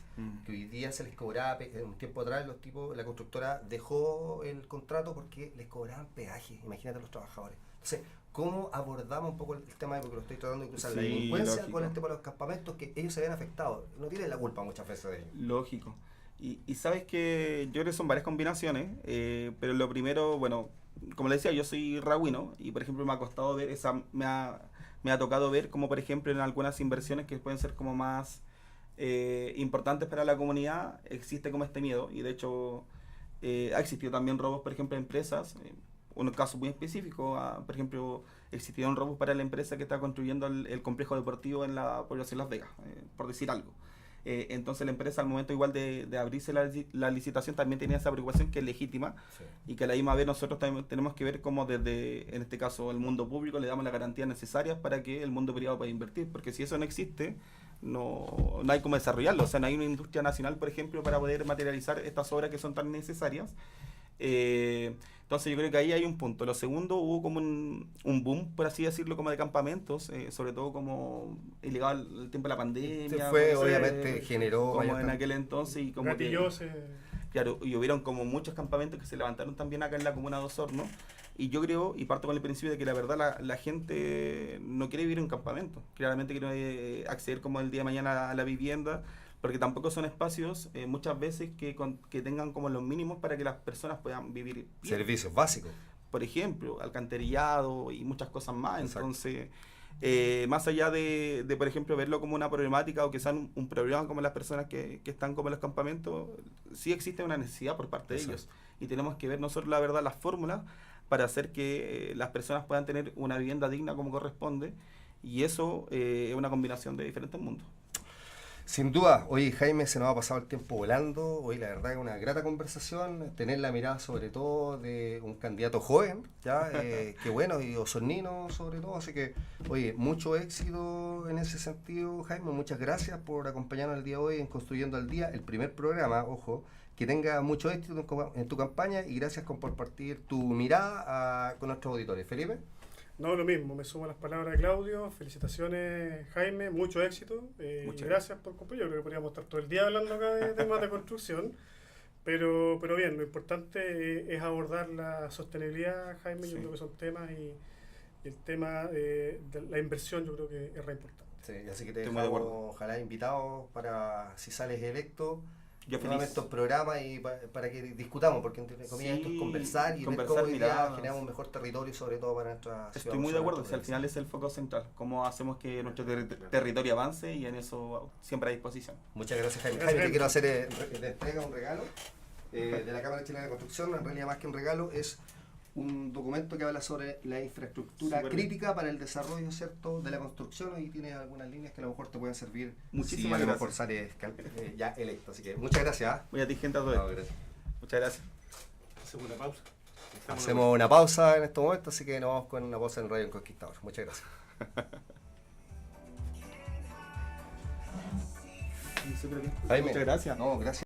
que hoy día se les cobraba, un tiempo atrás la constructora dejó el contrato porque les cobraban peaje. Imagínate a los trabajadores. Entonces, ¿cómo abordamos un poco el tema, porque lo estoy tratando de cruzar, la delincuencia lógico, con el tema de los campamentos, que ellos se ven afectados? No tienen la culpa muchas veces de ellos. Lógico. Y sabes que yo creo que son varias combinaciones, pero lo primero, bueno, como le decía, yo soy ragüino y por ejemplo me ha costado ver, me ha tocado ver como por ejemplo en algunas inversiones que pueden ser como más importantes para la comunidad, existe como este miedo y de hecho ha existido también robos, por ejemplo, en empresas. Un caso muy específico, por ejemplo, existieron robos para la empresa que está construyendo el complejo deportivo en la población de Las Vegas, por decir algo. Entonces la empresa al momento igual de abrirse la licitación también tenía esa preocupación que es legítima, y que a la misma vez nosotros también tenemos que ver cómo desde, en este caso, el mundo público le damos las garantías necesarias para que el mundo privado pueda invertir, porque si eso no existe, no hay cómo desarrollarlo. O sea, no hay una industria nacional, por ejemplo, para poder materializar estas obras que son tan necesarias. Entonces yo creo que ahí hay un punto. Lo segundo, hubo como un boom, por así decirlo, como de campamentos, sobre todo como ilegal el tiempo de la pandemia. Obviamente generó como en aquel entonces y como claro, y hubieron como muchos campamentos que se levantaron también acá en la comuna de Osorno, y yo creo, y parto con el principio de que la verdad la gente no quiere vivir en un campamento, claramente quiere acceder como el día de mañana a la vivienda, porque tampoco son espacios muchas veces que tengan como los mínimos para que las personas puedan vivir bien. Servicios básicos. Por ejemplo, alcantarillado y muchas cosas más. Exacto. Entonces, más allá de, por ejemplo, verlo como una problemática o que sea un problema como las personas que están como en los campamentos, sí existe una necesidad por parte de ellos. Y tenemos que ver nosotros, la verdad, las fórmulas para hacer que las personas puedan tener una vivienda digna como corresponde. Y eso es una combinación de diferentes mundos. Sin duda, hoy Jaime se nos ha pasado el tiempo volando, hoy la verdad es una grata conversación, tener la mirada sobre todo de un candidato joven, ya, que bueno, y osornino sobre todo, así que, oye, mucho éxito en ese sentido, Jaime, muchas gracias por acompañarnos el día de hoy en Construyendo al Día, el primer programa, ojo, que tenga mucho éxito en tu campaña y gracias por compartir tu mirada con nuestros auditores. Felipe. No, lo mismo, me sumo a las palabras de Claudio. Felicitaciones, Jaime, mucho éxito. Y gracias por cumplir. Yo creo que podríamos estar todo el día hablando acá de temas de construcción. Pero bien, lo importante es abordar la sostenibilidad, Jaime. Yo creo que son temas y el tema de la inversión yo creo que es re importante. Sí, así que te dejamos, ojalá invitados para, si sales electo, yo nuevamente estos programas y para que discutamos, porque entre comillas esto es conversar y ver cómo hoy día generamos un mejor territorio, sobre todo para nuestra ciudad. Estoy muy de acuerdo, si al final es el foco central, cómo hacemos que nuestro territorio avance y en eso siempre a disposición. Muchas gracias, Jaime. Jaime, te quiero hacer de entrega un regalo de la Cámara Chilena de Construcción, en realidad más que un regalo es un documento que habla sobre la infraestructura crítica para el desarrollo, ¿cierto?, de la construcción, y tiene algunas líneas que a lo mejor te pueden servir. Muchísimas si a lo mejor gracias. sales ya electo. Así que muchas gracias. Voy a ti, gente, a todo No, esto. gracias. Muchas gracias. Hacemos una pausa. Hacemos una pausa en estos momentos, así que nos vamos con una pausa en Radio El Conquistador. Muchas gracias. Jaime, Muchas gracias. No, gracias.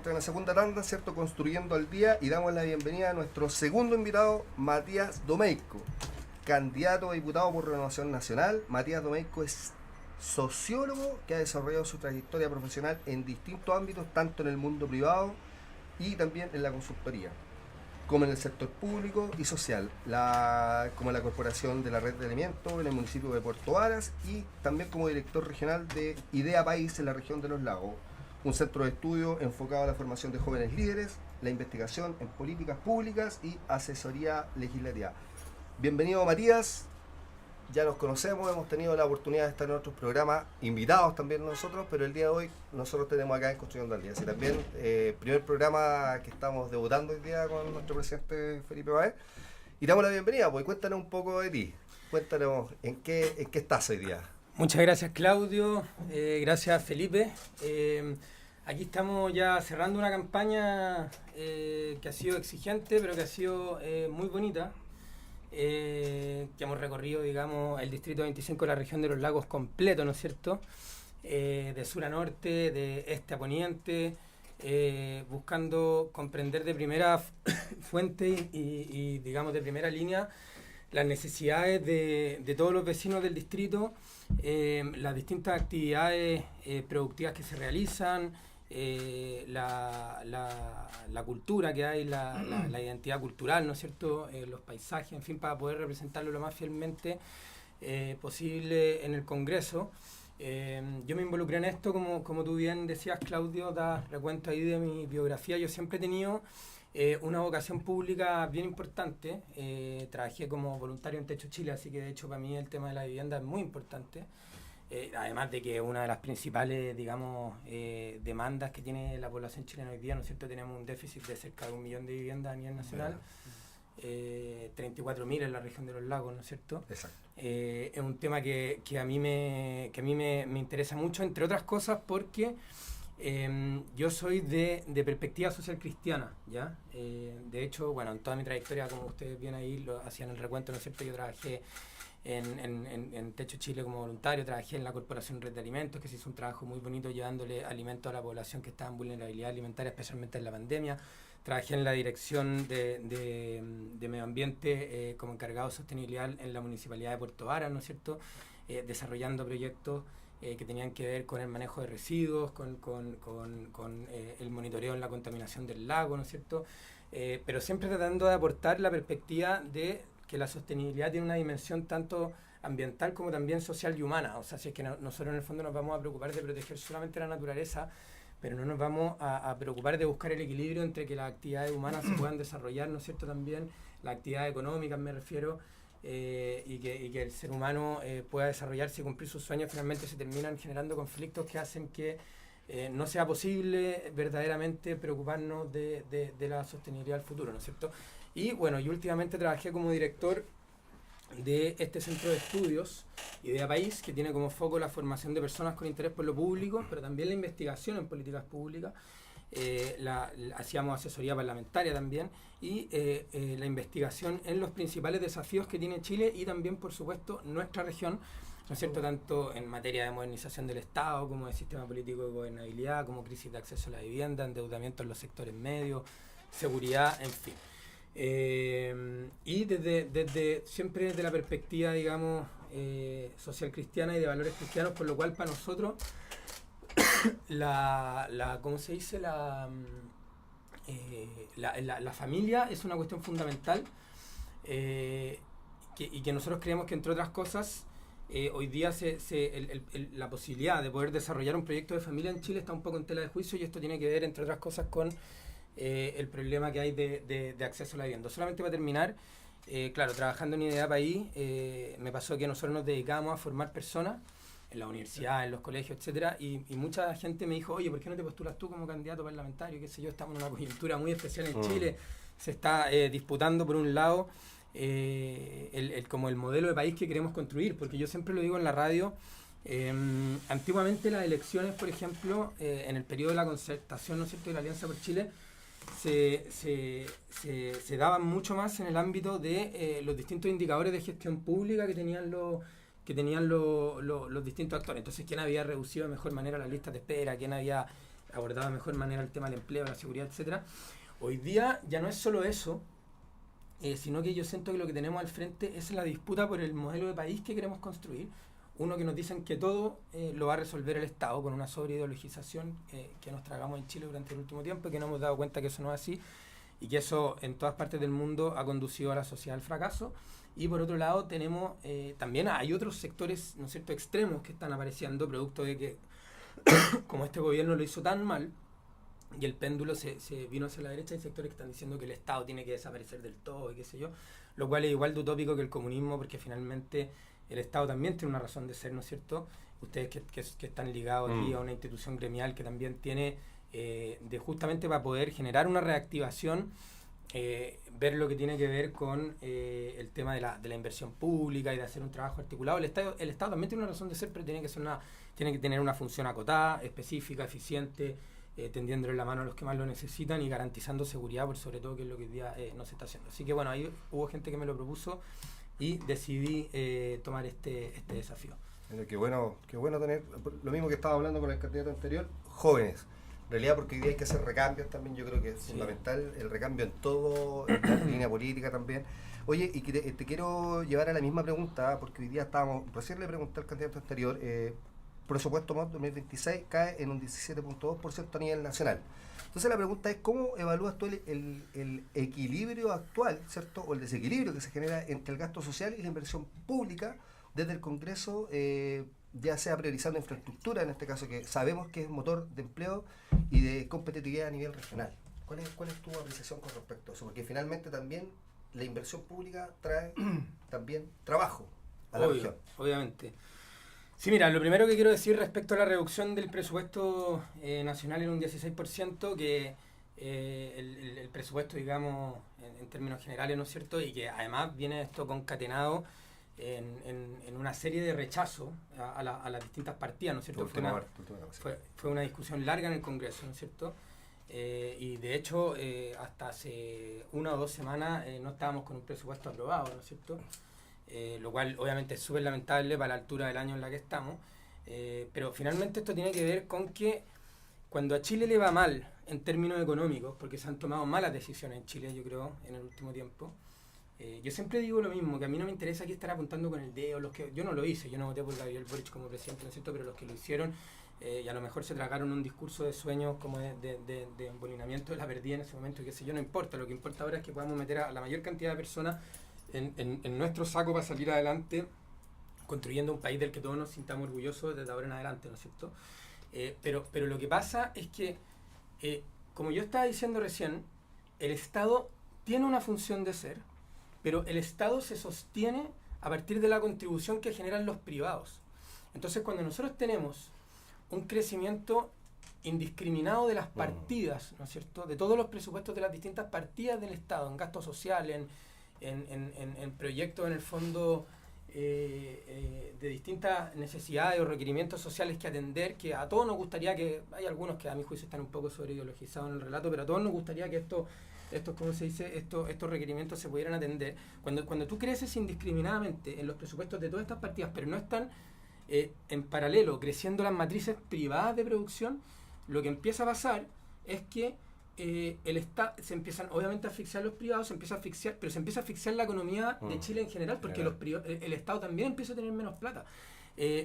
entra en la segunda tanda, ¿cierto? Construyendo al día, y damos la bienvenida a nuestro segundo invitado, Matías Domeyko, candidato a diputado por Renovación Nacional. Matías Domeyko es sociólogo que ha desarrollado su trayectoria profesional en distintos ámbitos, tanto en el mundo privado y también en la consultoría, como en el sector público y social, como la Corporación de la Red de Alimentos en el municipio de Puerto Varas, y también como director regional de Idea País en la región de Los Lagos, un centro de estudio enfocado a la formación de jóvenes líderes, la investigación en políticas públicas y asesoría legislativa. Bienvenido, Matías. Ya nos conocemos, hemos tenido la oportunidad de estar en otros programas, invitados también nosotros, pero el día de hoy nosotros tenemos acá en Construyendo al Día. Así también, primer programa que estamos debutando hoy día con nuestro presidente Felipe Páez. Y damos la bienvenida, pues cuéntanos un poco de ti. Cuéntanos en qué estás hoy día. Muchas gracias, Claudio. Gracias, Felipe. Aquí estamos ya cerrando una campaña que ha sido exigente, pero que ha sido muy bonita. Que hemos recorrido, digamos, el distrito 25 de la región de Los Lagos completo, ¿no es cierto? De sur a norte, de este a poniente, buscando comprender de primera fuente y, digamos, de primera línea las necesidades de todos los vecinos del distrito, las distintas actividades productivas que se realizan, la cultura que hay, la identidad cultural, ¿no es cierto? Los paisajes, en fin, para poder representarlo lo más fielmente posible en el Congreso. Yo me involucré en esto, como tú bien decías, Claudio, das recuento ahí de mi biografía. Yo siempre he tenido una vocación pública bien importante. Trabajé como voluntario en Techo Chile, así que de hecho para mí el tema de la vivienda es muy importante. Además de que una de las principales, digamos, demandas que tiene la población chilena hoy día, ¿no es cierto? Tenemos un déficit de cerca de 1 millón de viviendas a nivel nacional, 34.000 en la región de Los Lagos, ¿no es cierto? Exacto. Es un tema que a mí me interesa mucho, entre otras cosas, porque yo soy de perspectiva social cristiana, ¿ya? De hecho, bueno, en toda mi trayectoria, como ustedes bien ahí lo hacían el recuento, ¿no es cierto? Yo trabajé en Techo Chile como voluntario, trabajé en la Corporación Red de Alimentos, que se hizo un trabajo muy bonito llevándole alimentos a la población que estaba en vulnerabilidad alimentaria, especialmente en la pandemia. Trabajé en la Dirección de Medio Ambiente como encargado de sostenibilidad en la Municipalidad de Puerto Varas, ¿no es cierto? Desarrollando proyectos que tenían que ver con el manejo de residuos, con el monitoreo en la contaminación del lago, ¿no es cierto? Pero siempre tratando de aportar la perspectiva de que la sostenibilidad tiene una dimensión tanto ambiental como también social y humana. O sea, si es que nosotros en el fondo nos vamos a preocupar de proteger solamente la naturaleza, pero no nos vamos a preocupar de buscar el equilibrio entre que las actividades humanas se puedan desarrollar, ¿no es cierto? También las actividades económicas, me refiero, y que el ser humano pueda desarrollarse y cumplir sus sueños. Finalmente se terminan generando conflictos que hacen que no sea posible verdaderamente preocuparnos de la sostenibilidad del futuro, ¿no es cierto? Y bueno, yo últimamente trabajé como director de este centro de estudios, Idea País, que tiene como foco la formación de personas con interés por lo público, pero también la investigación en políticas públicas. Hacíamos asesoría parlamentaria también, y la investigación en los principales desafíos que tiene Chile y también, por supuesto, nuestra región, ¿no es cierto?, tanto en materia de modernización del Estado, como de sistema político de gobernabilidad, como crisis de acceso a la vivienda, endeudamiento en los sectores medios, seguridad, en fin. Y desde siempre desde la perspectiva, digamos, social cristiana y de valores cristianos, por lo cual para nosotros ¿cómo se dice? La familia es una cuestión fundamental, y que nosotros creemos que, entre otras cosas, hoy día la posibilidad de poder desarrollar un proyecto de familia en Chile está un poco en tela de juicio, y esto tiene que ver, entre otras cosas, con el problema que hay de acceso a la vivienda. Solamente para terminar, claro, trabajando en Idea País, me pasó que nosotros nos dedicábamos a formar personas en la universidad, en los colegios, etcétera, y mucha gente me dijo: oye, ¿por qué no te postulas tú como candidato parlamentario? Qué sé yo, estamos en una coyuntura muy especial en Chile, se está disputando por un lado como el modelo de país que queremos construir, porque yo siempre lo digo en la radio. Antiguamente las elecciones, por ejemplo, en el periodo de la concertación, ¿no es cierto?, de la Alianza por Chile, se daban mucho más en el ámbito de los distintos indicadores de gestión pública que tenían los distintos actores. Entonces, quién había reducido de mejor manera las listas de espera, quién había abordado de mejor manera el tema del empleo, la seguridad, etcétera. Hoy día ya no es solo eso, sino que yo siento que lo que tenemos al frente es la disputa por el modelo de país que queremos construir. Uno que nos dicen que todo lo va a resolver el Estado con una sobreideologización que nos tragamos en Chile durante el último tiempo y que no hemos dado cuenta que eso no es así y que eso en todas partes del mundo ha conducido a la sociedad al fracaso. Y por otro lado tenemos, también hay otros sectores, ¿no es cierto?, extremos que están apareciendo, producto de que como este gobierno lo hizo tan mal, y el péndulo se vino hacia la derecha, hay sectores que están diciendo que el Estado tiene que desaparecer del todo y qué sé yo, lo cual es igual de utópico que el comunismo, porque finalmente el Estado también tiene una razón de ser, ¿no es cierto? Ustedes que están ligados aquí a una institución gremial que también tiene, de justamente para poder generar una reactivación, ver lo que tiene que ver con el tema de la inversión pública y de hacer un trabajo articulado. El Estado también tiene una razón de ser, pero tiene que tener una función acotada, específica, eficiente, tendiéndole la mano a los que más lo necesitan y garantizando seguridad, por sobre todo, que es lo que hoy día no se está haciendo. Así que bueno, ahí hubo gente que me lo propuso y decidí tomar este desafío. Qué bueno tener, lo mismo que estaba hablando con el candidato anterior, jóvenes. En realidad, porque hoy día hay que hacer recambios también, yo creo que es fundamental el recambio en todo, en la línea política también. Oye, y te quiero llevar a la misma pregunta, porque hoy día recién le pregunté al candidato anterior, presupuesto MOP 2026 cae en un 17.2% a nivel nacional. Entonces la pregunta es, ¿cómo evalúas tú el equilibrio actual, ¿cierto? O el desequilibrio que se genera entre el gasto social y la inversión pública desde el Congreso, ya sea priorizando infraestructura, en este caso que sabemos que es motor de empleo y de competitividad a nivel regional? ¿Cuál es tu apreciación con respecto a eso? Porque finalmente también la inversión pública trae también trabajo a la región. Obviamente. Sí, mira, lo primero que quiero decir respecto a la reducción del presupuesto nacional en un 16%, que el presupuesto, digamos, en términos generales, ¿no es cierto? Y que además viene esto concatenado en una serie de rechazos a las distintas partidas, ¿no es cierto? Fue una discusión larga en el Congreso, ¿no es cierto? Y de hecho, hasta hace 1 o 2 semanas no estábamos con un presupuesto aprobado, ¿no es cierto? Lo cual obviamente es súper lamentable para la altura del año en la que estamos, pero finalmente esto tiene que ver con que cuando a Chile le va mal en términos económicos, porque se han tomado malas decisiones en Chile, yo creo, en el último tiempo, yo siempre digo lo mismo, que a mí no me interesa aquí estar apuntando con el dedo, yo no lo hice, yo no voté por Gabriel Boric como presidente, ¿no es cierto?, pero los que lo hicieron, y a lo mejor se tragaron un discurso de sueños como de embolinamiento de la perdida en ese momento, y qué sé yo, no importa, lo que importa ahora es que podamos meter a la mayor cantidad de personas en nuestro saco para salir adelante, construyendo un país del que todos nos sintamos orgullosos desde ahora en adelante, ¿no es cierto? Pero lo que pasa es que, como yo estaba diciendo recién, el Estado tiene una función de ser, pero el Estado se sostiene a partir de la contribución que generan los privados. Entonces, cuando nosotros tenemos un crecimiento indiscriminado de las partidas, ¿no es cierto?, de todos los presupuestos de las distintas partidas del Estado, en gasto social, en proyectos en el fondo de distintas necesidades o requerimientos sociales que atender, que a todos nos gustaría que, hay algunos que a mi juicio están un poco sobreideologizados en el relato, pero a todos nos gustaría que ¿cómo se dice? Estos requerimientos se pudieran atender. Cuando tú creces indiscriminadamente en los presupuestos de todas estas partidas, pero no están en paralelo creciendo las matrices privadas de producción, lo que empieza a pasar es que se empiezan obviamente a asfixiar los privados, pero se empieza a asfixiar la economía de Chile en general, porque el Estado también empieza a tener menos plata.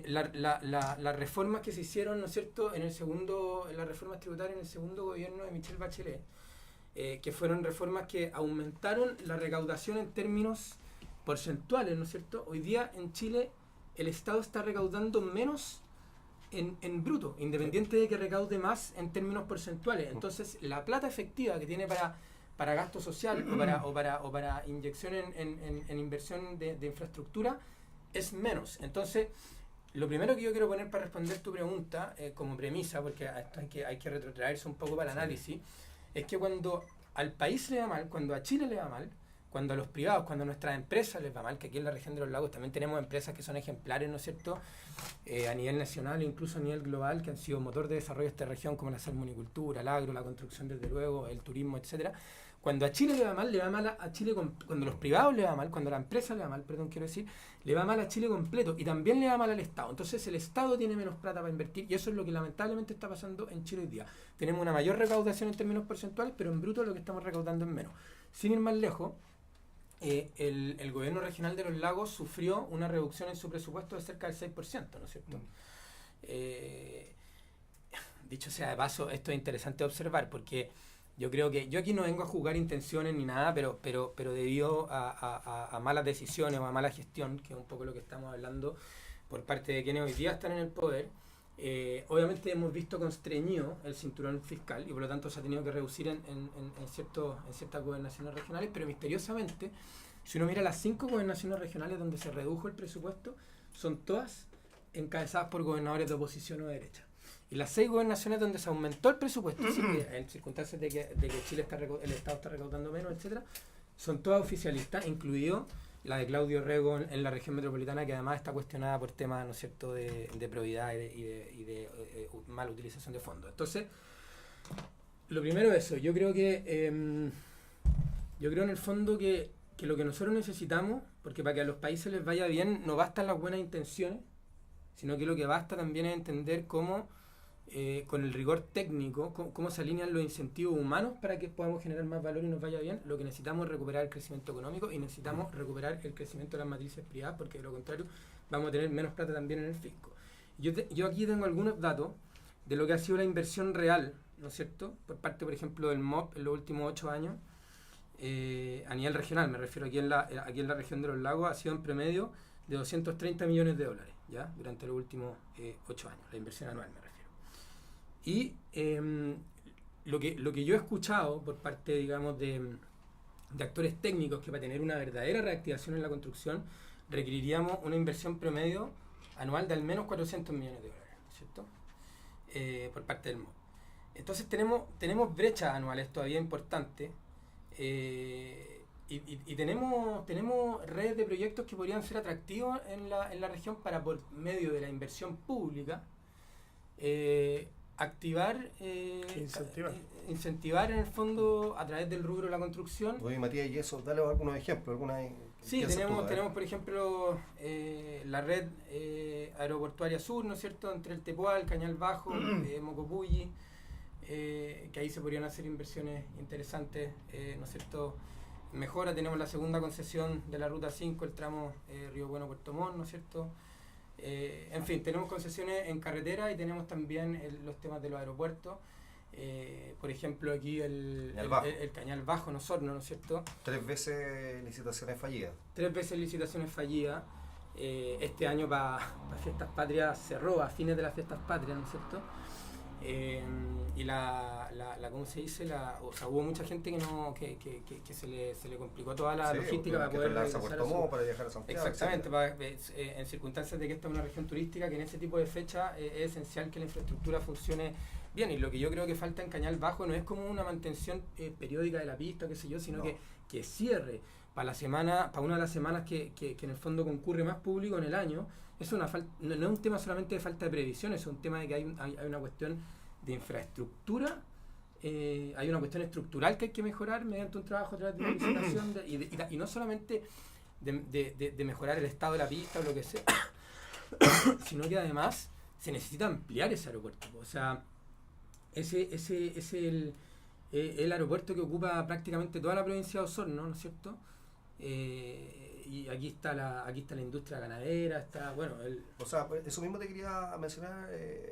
Las reformas que se hicieron, ¿no es cierto?, en las reformas tributarias en el segundo gobierno de Michelle Bachelet, que fueron reformas que aumentaron la recaudación en términos porcentuales, ¿no es cierto? Hoy día en Chile el Estado está recaudando menos en bruto, independiente de que recaude más en términos porcentuales. Entonces, la plata efectiva que tiene para gasto social o para inyección en inversión de infraestructura es menos. Entonces, lo primero que yo quiero poner para responder tu pregunta, como premisa, porque hay que retrotraerse un poco para el análisis, es que cuando al país le va mal, cuando a Chile le va mal, cuando a los privados, cuando a nuestras empresas les va mal, que aquí en la región de los lagos también tenemos empresas que son ejemplares, ¿no es cierto?, a nivel nacional e incluso a nivel global, que han sido motor de desarrollo de esta región, como la salmonicultura, el agro, la construcción, desde luego, el turismo, etcétera. Cuando a Chile le va mal a Chile, cuando los privados le va mal, cuando a la empresa le va mal, perdón, quiero decir, le va mal a Chile completo y también le va mal al Estado. Entonces el Estado tiene menos plata para invertir y eso es lo que lamentablemente está pasando en Chile hoy día. Tenemos una mayor recaudación en términos porcentuales, pero en bruto lo que estamos recaudando es menos. Sin ir más lejos, el gobierno regional de los lagos sufrió una reducción en su presupuesto de cerca del 6%, ¿no es cierto? Dicho sea de paso, esto es interesante observar porque yo creo que yo aquí no vengo a jugar intenciones ni nada, pero debido a malas decisiones o a mala gestión, que es un poco lo que estamos hablando por parte de quienes hoy día están en el poder, obviamente hemos visto constreñido el cinturón fiscal y por lo tanto se ha tenido que reducir en ciertas gobernaciones regionales, pero misteriosamente, si uno mira las 5 gobernaciones regionales donde se redujo el presupuesto, son todas encabezadas por gobernadores de oposición o de derecha. Y las 6 gobernaciones donde se aumentó el presupuesto, así que en circunstancias de que Chile el Estado está recaudando menos, etcétera, son todas oficialistas, incluido la de Claudio Rego en la región metropolitana, que además está cuestionada por temas, ¿no es cierto?, de probidad y de mala utilización de fondos. Entonces, lo primero es eso. Yo creo en el fondo que lo que nosotros necesitamos, porque para que a los países les vaya bien, no bastan las buenas intenciones, sino que lo que basta también es entender cómo con el rigor técnico, cómo se alinean los incentivos humanos para que podamos generar más valor y nos vaya bien. Lo que necesitamos es recuperar el crecimiento económico y necesitamos recuperar el crecimiento de las matrices privadas, porque de lo contrario vamos a tener menos plata también en el fisco. Yo aquí tengo algunos datos de lo que ha sido la inversión real, ¿no es cierto?, por parte, por ejemplo, del MOP en los últimos 8 años, a nivel regional, me refiero aquí en la región de los lagos, ha sido en promedio de 230 millones de dólares, ¿ya?, durante los últimos 8 años, la inversión anual me refiero. Y lo que yo he escuchado por parte, digamos, de actores técnicos, que para tener una verdadera reactivación en la construcción requeriríamos una inversión promedio anual de al menos 400 millones de dólares, ¿no es cierto?, por parte del MOB. Entonces tenemos brechas anuales todavía importantes y tenemos redes de proyectos que podrían ser atractivos en la región para, por medio de la inversión pública, activar, incentivar en el fondo a través del rubro de la construcción. Oye, Matías, y eso, dale algunos ejemplos. Sí, tenemos por ejemplo la red aeroportuaria sur, ¿no es cierto?, entre el Tepual, Cañal Bajo, Mocopulli, que ahí se podrían hacer inversiones interesantes, ¿no es cierto? Mejora, tenemos la segunda concesión de la Ruta 5, el tramo Río Bueno-Puerto Montt, ¿no es cierto? En fin, tenemos concesiones en carretera y tenemos también los temas de los aeropuertos. Por ejemplo, aquí el Cañal Bajo en Osorno, ¿no es cierto? 3 veces licitaciones fallidas. 3 veces licitaciones fallidas. Este año para Fiestas Patrias cerró a fines de las Fiestas Patrias, ¿no es cierto? Y ¿cómo se dice? Hubo mucha gente que se le complicó toda la logística para poder regresar a Puerto Montt, para viajar a Santiago. Exactamente, en circunstancias de que esta es una región turística, que en ese tipo de fecha es esencial que la infraestructura funcione bien. Y lo que yo creo que falta en Cañal Bajo no es como una mantención periódica de la pista, qué sé yo, sino que cierre para una de las semanas que en el fondo concurre más público en el año. Es no es un tema solamente de falta de previsión, es un tema de que hay una cuestión de infraestructura, hay una cuestión estructural que hay que mejorar mediante un trabajo a través de una licitación y no solamente de mejorar el estado de la pista o lo que sea, sino que además se necesita ampliar ese aeropuerto. O sea, ese es el aeropuerto que ocupa prácticamente toda la provincia de Osorno, ¿no es cierto? Y aquí está la industria ganadera, O sea, eso mismo te quería mencionar,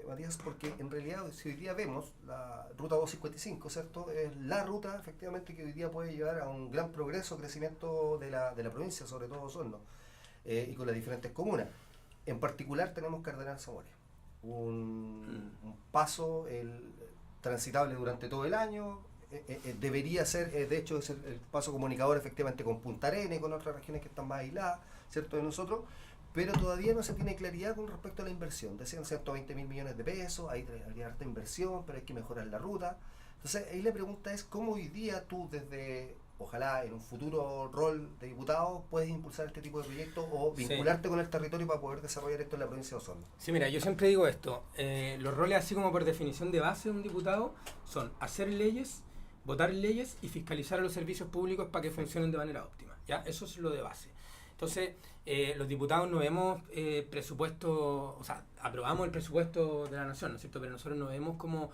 Matías, porque en realidad si hoy día vemos la ruta 255, ¿cierto? Es la ruta efectivamente que hoy día puede llevar a un gran progreso, crecimiento de la provincia, sobre todo Osorno, y con las diferentes comunas. En particular tenemos Cardenal Zamora, un paso transitable durante todo el año. Debería ser, de hecho, es el paso comunicador efectivamente con Punta Arenas y con otras regiones que están más aisladas, ¿cierto?, de nosotros, pero todavía no se tiene claridad con respecto a la inversión. Decían 120.000 millones de pesos, hay harta inversión, pero hay que mejorar la ruta. Entonces, ahí la pregunta es, ¿cómo hoy día tú, desde, ojalá en un futuro rol de diputado, puedes impulsar este tipo de proyectos o vincularte con el territorio para poder desarrollar esto en la provincia de Osorno? Sí, mira, yo siempre digo esto, los roles así como por definición de base de un diputado son hacer leyes, votar leyes y fiscalizar a los servicios públicos para que funcionen de manera óptima. ¿Ya? Eso es lo de base. Entonces, los diputados no vemos presupuesto, o sea, aprobamos el presupuesto de la nación, ¿no es cierto? Pero nosotros no vemos como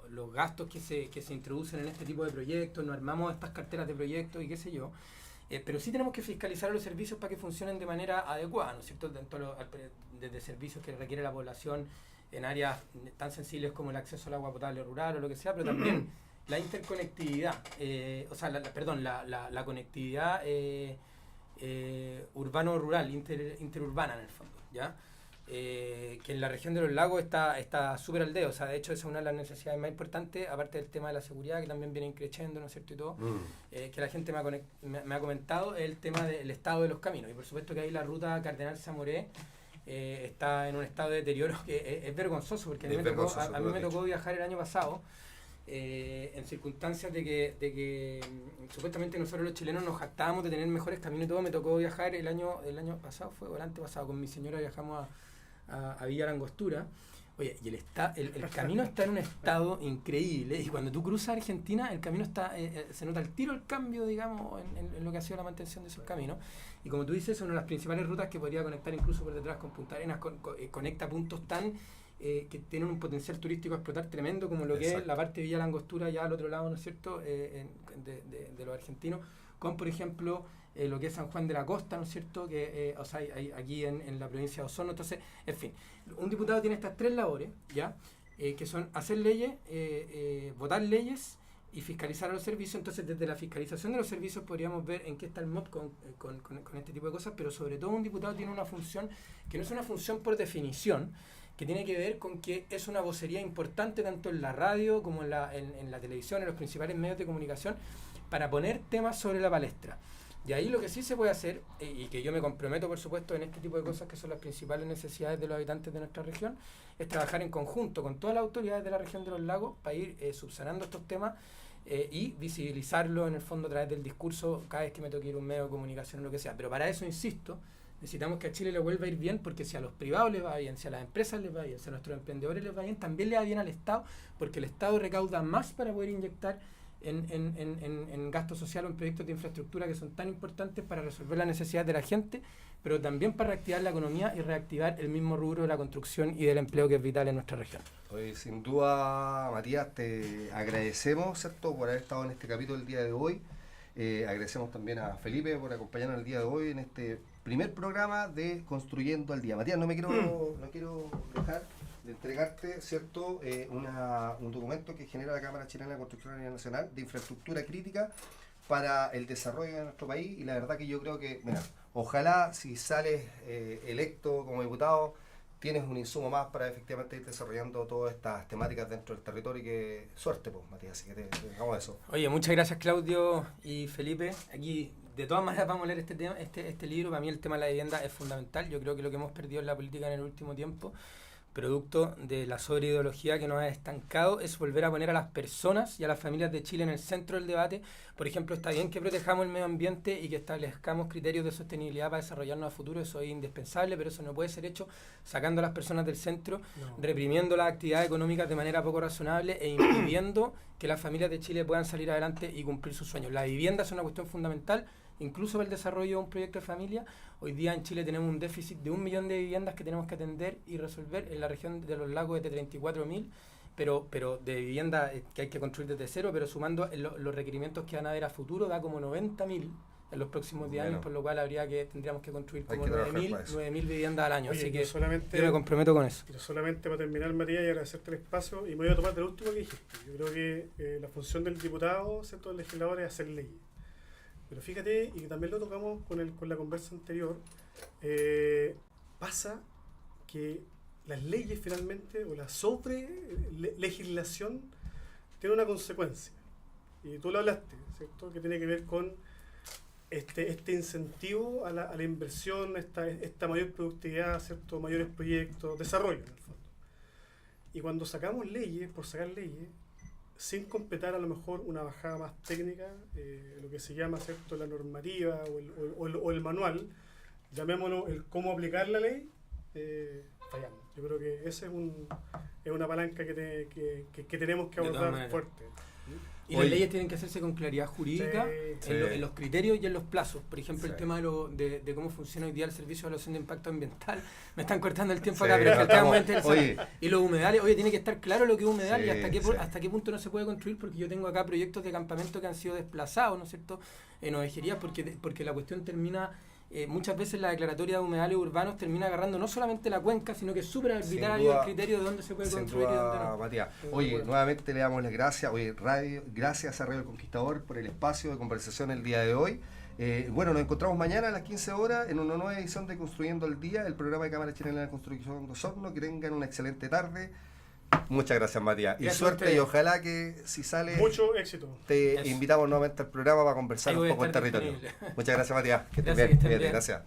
los gastos que se introducen en este tipo de proyectos, no armamos estas carteras de proyectos y qué sé yo. Pero sí tenemos que fiscalizar a los servicios para que funcionen de manera adecuada, ¿no es cierto? Desde servicios que requiere la población en áreas tan sensibles como el acceso al agua potable rural o lo que sea, pero también la interconectividad, la conectividad urbano-rural, interurbana en el fondo, ¿ya? Que en la región de los lagos está súper al dedo, o sea, de hecho esa es una de las necesidades más importantes, aparte del tema de la seguridad que también viene creciendo, ¿no es cierto? Y todo, que la gente me ha comentado, es el tema del estado de los caminos, y por supuesto que ahí la ruta Cardenal-Zamoré está en un estado de deterioro que es vergonzoso, porque a mí me tocó viajar el año pasado en circunstancias de que supuestamente nosotros los chilenos nos jactábamos de tener mejores caminos y todo. Me tocó viajar el año pasado, fue o el antepasado, con mi señora viajamos a Villa Langostura. Oye, y el camino está en un estado increíble, y cuando tú cruzas Argentina, el camino se nota el tiro, el cambio, digamos, en lo que ha sido la mantención de esos caminos. Y como tú dices, son una de las principales rutas que podría conectar incluso por detrás con Punta Arenas, conecta puntos tan que tienen un potencial turístico a explotar tremendo, como lo que es la parte de Villa Langostura, ya al otro lado, ¿no es cierto?, de los argentinos, con, por ejemplo, lo que es San Juan de la Costa, ¿no es cierto?, que hay aquí en la provincia de Osorno. Entonces, en fin, un diputado tiene estas tres labores, ¿ya?, que son hacer leyes, votar leyes y fiscalizar a los servicios. Entonces, desde la fiscalización de los servicios podríamos ver en qué está el MOP con este tipo de cosas, pero sobre todo un diputado tiene una función que no es una función por definición, que tiene que ver con que es una vocería importante tanto en la radio como en la televisión, en los principales medios de comunicación, para poner temas sobre la palestra. Y ahí lo que sí se puede hacer, y que yo me comprometo por supuesto en este tipo de cosas que son las principales necesidades de los habitantes de nuestra región, es trabajar en conjunto con todas las autoridades de la región de los lagos para ir subsanando estos temas y visibilizarlo en el fondo a través del discurso cada vez que me toque ir a un medio de comunicación o lo que sea. Pero para eso, insisto, necesitamos que a Chile le vuelva a ir bien, porque si a los privados les va bien, si a las empresas les va bien, si a nuestros emprendedores les va bien, también le va bien al Estado, porque el Estado recauda más para poder inyectar en gasto social o en proyectos de infraestructura que son tan importantes para resolver las necesidades de la gente, pero también para reactivar la economía y reactivar el mismo rubro de la construcción y del empleo que es vital en nuestra región. Hoy, sin duda, Matías, te agradecemos, ¿cierto?, por haber estado en este capítulo el día de hoy. Agradecemos también a Felipe por acompañarnos el día de hoy en este primer programa de Construyendo al Día. Matías, no quiero dejar de entregarte, ¿cierto?, un documento que genera la Cámara Chilena de Construcción a nivel nacional de infraestructura crítica para el desarrollo de nuestro país, y la verdad que yo creo que, mira, ojalá si sales electo como diputado, tienes un insumo más para efectivamente ir desarrollando todas estas temáticas dentro del territorio, y que suerte, pues, Matías, así que te dejamos eso. Oye, muchas gracias, Claudio y Felipe. Aquí, de todas maneras, vamos a leer este libro. Para mí el tema de la vivienda es fundamental. Yo creo que lo que hemos perdido en la política en el último tiempo, producto de la sobreideología que nos ha estancado, es volver a poner a las personas y a las familias de Chile en el centro del debate. Por ejemplo, está bien que protejamos el medio ambiente y que establezcamos criterios de sostenibilidad para desarrollarnos a futuro, eso es indispensable, pero eso no puede ser hecho sacando a las personas del centro, reprimiendo las actividades económicas de manera poco razonable e impidiendo que las familias de Chile puedan salir adelante y cumplir sus sueños. La vivienda es una cuestión fundamental, incluso para el desarrollo de un proyecto de familia. Hoy día en Chile tenemos un déficit de 1 millón de viviendas que tenemos que atender y resolver. En la región de los lagos es de 34.000, pero de vivienda que hay que construir desde cero, pero sumando los requerimientos que van a haber a futuro, da como 90.000 en los próximos 10 años, por lo cual tendríamos que construir como 9.000 viviendas al año. Oye, así que yo me comprometo con eso. Pero solamente para terminar, Matías, y agradecerte el espacio, y me voy a tomar del último que dijiste. Yo creo que la función del diputado, ¿cierto?, del legislador, es hacer leyes. Pero fíjate, y también lo tocamos con la conversa anterior, pasa que las leyes finalmente, o la legislación, tiene una consecuencia. Y tú lo hablaste, ¿cierto?, que tiene que ver con este incentivo a la inversión, esta mayor productividad, ¿cierto?, mayores proyectos, desarrollo en el fondo. Y cuando sacamos leyes, por sacar leyes, sin completar a lo mejor una bajada más técnica, lo que se llama, ¿cierto?, la normativa o el manual, llamémoslo el cómo aplicar la ley, fallamos. Yo creo que ese es es una palanca que tenemos que De todas abordar maneras. fuerte. Y Oye. las leyes tienen que hacerse con claridad jurídica Sí. en los criterios y en los plazos. Por ejemplo, Sí. el tema de cómo funciona hoy día el servicio de evaluación de impacto ambiental. Me están cortando el tiempo Sí, acá, pero es que el tema es muy estamos- interesante. oye. Y los humedales, oye, tiene que estar claro lo que es humedal Sí, y hasta sí. hasta qué punto no se puede construir, porque yo tengo acá proyectos de campamento que han sido desplazados, ¿no es cierto?, en ovejerías, porque la cuestión termina... muchas veces la declaratoria de humedales urbanos termina agarrando no solamente la cuenca, sino que es súper arbitrario duda, el criterio de dónde se puede Sin construir y dónde duda, no. Matías. Estoy de Oye, acuerdo. nuevamente le damos las gracias. Oye, gracias a Radio El Conquistador por el espacio de conversación el día de hoy. Bueno, nos encontramos mañana a las 15 horas en una nueva edición de Construyendo el Día, el programa de Cámara Chilena de la Construcción de Osorno. Que tengan una excelente tarde. Muchas gracias, Matías. Y Gracias a suerte, ustedes. y ojalá que si sale, Mucho éxito. te Eso. invitamos nuevamente al programa para conversar Ahí un voy a poco el estar territorio. disponible. Muchas gracias, Matías. Que estés Gracias, bien. que estén Cuídate, bien. gracias.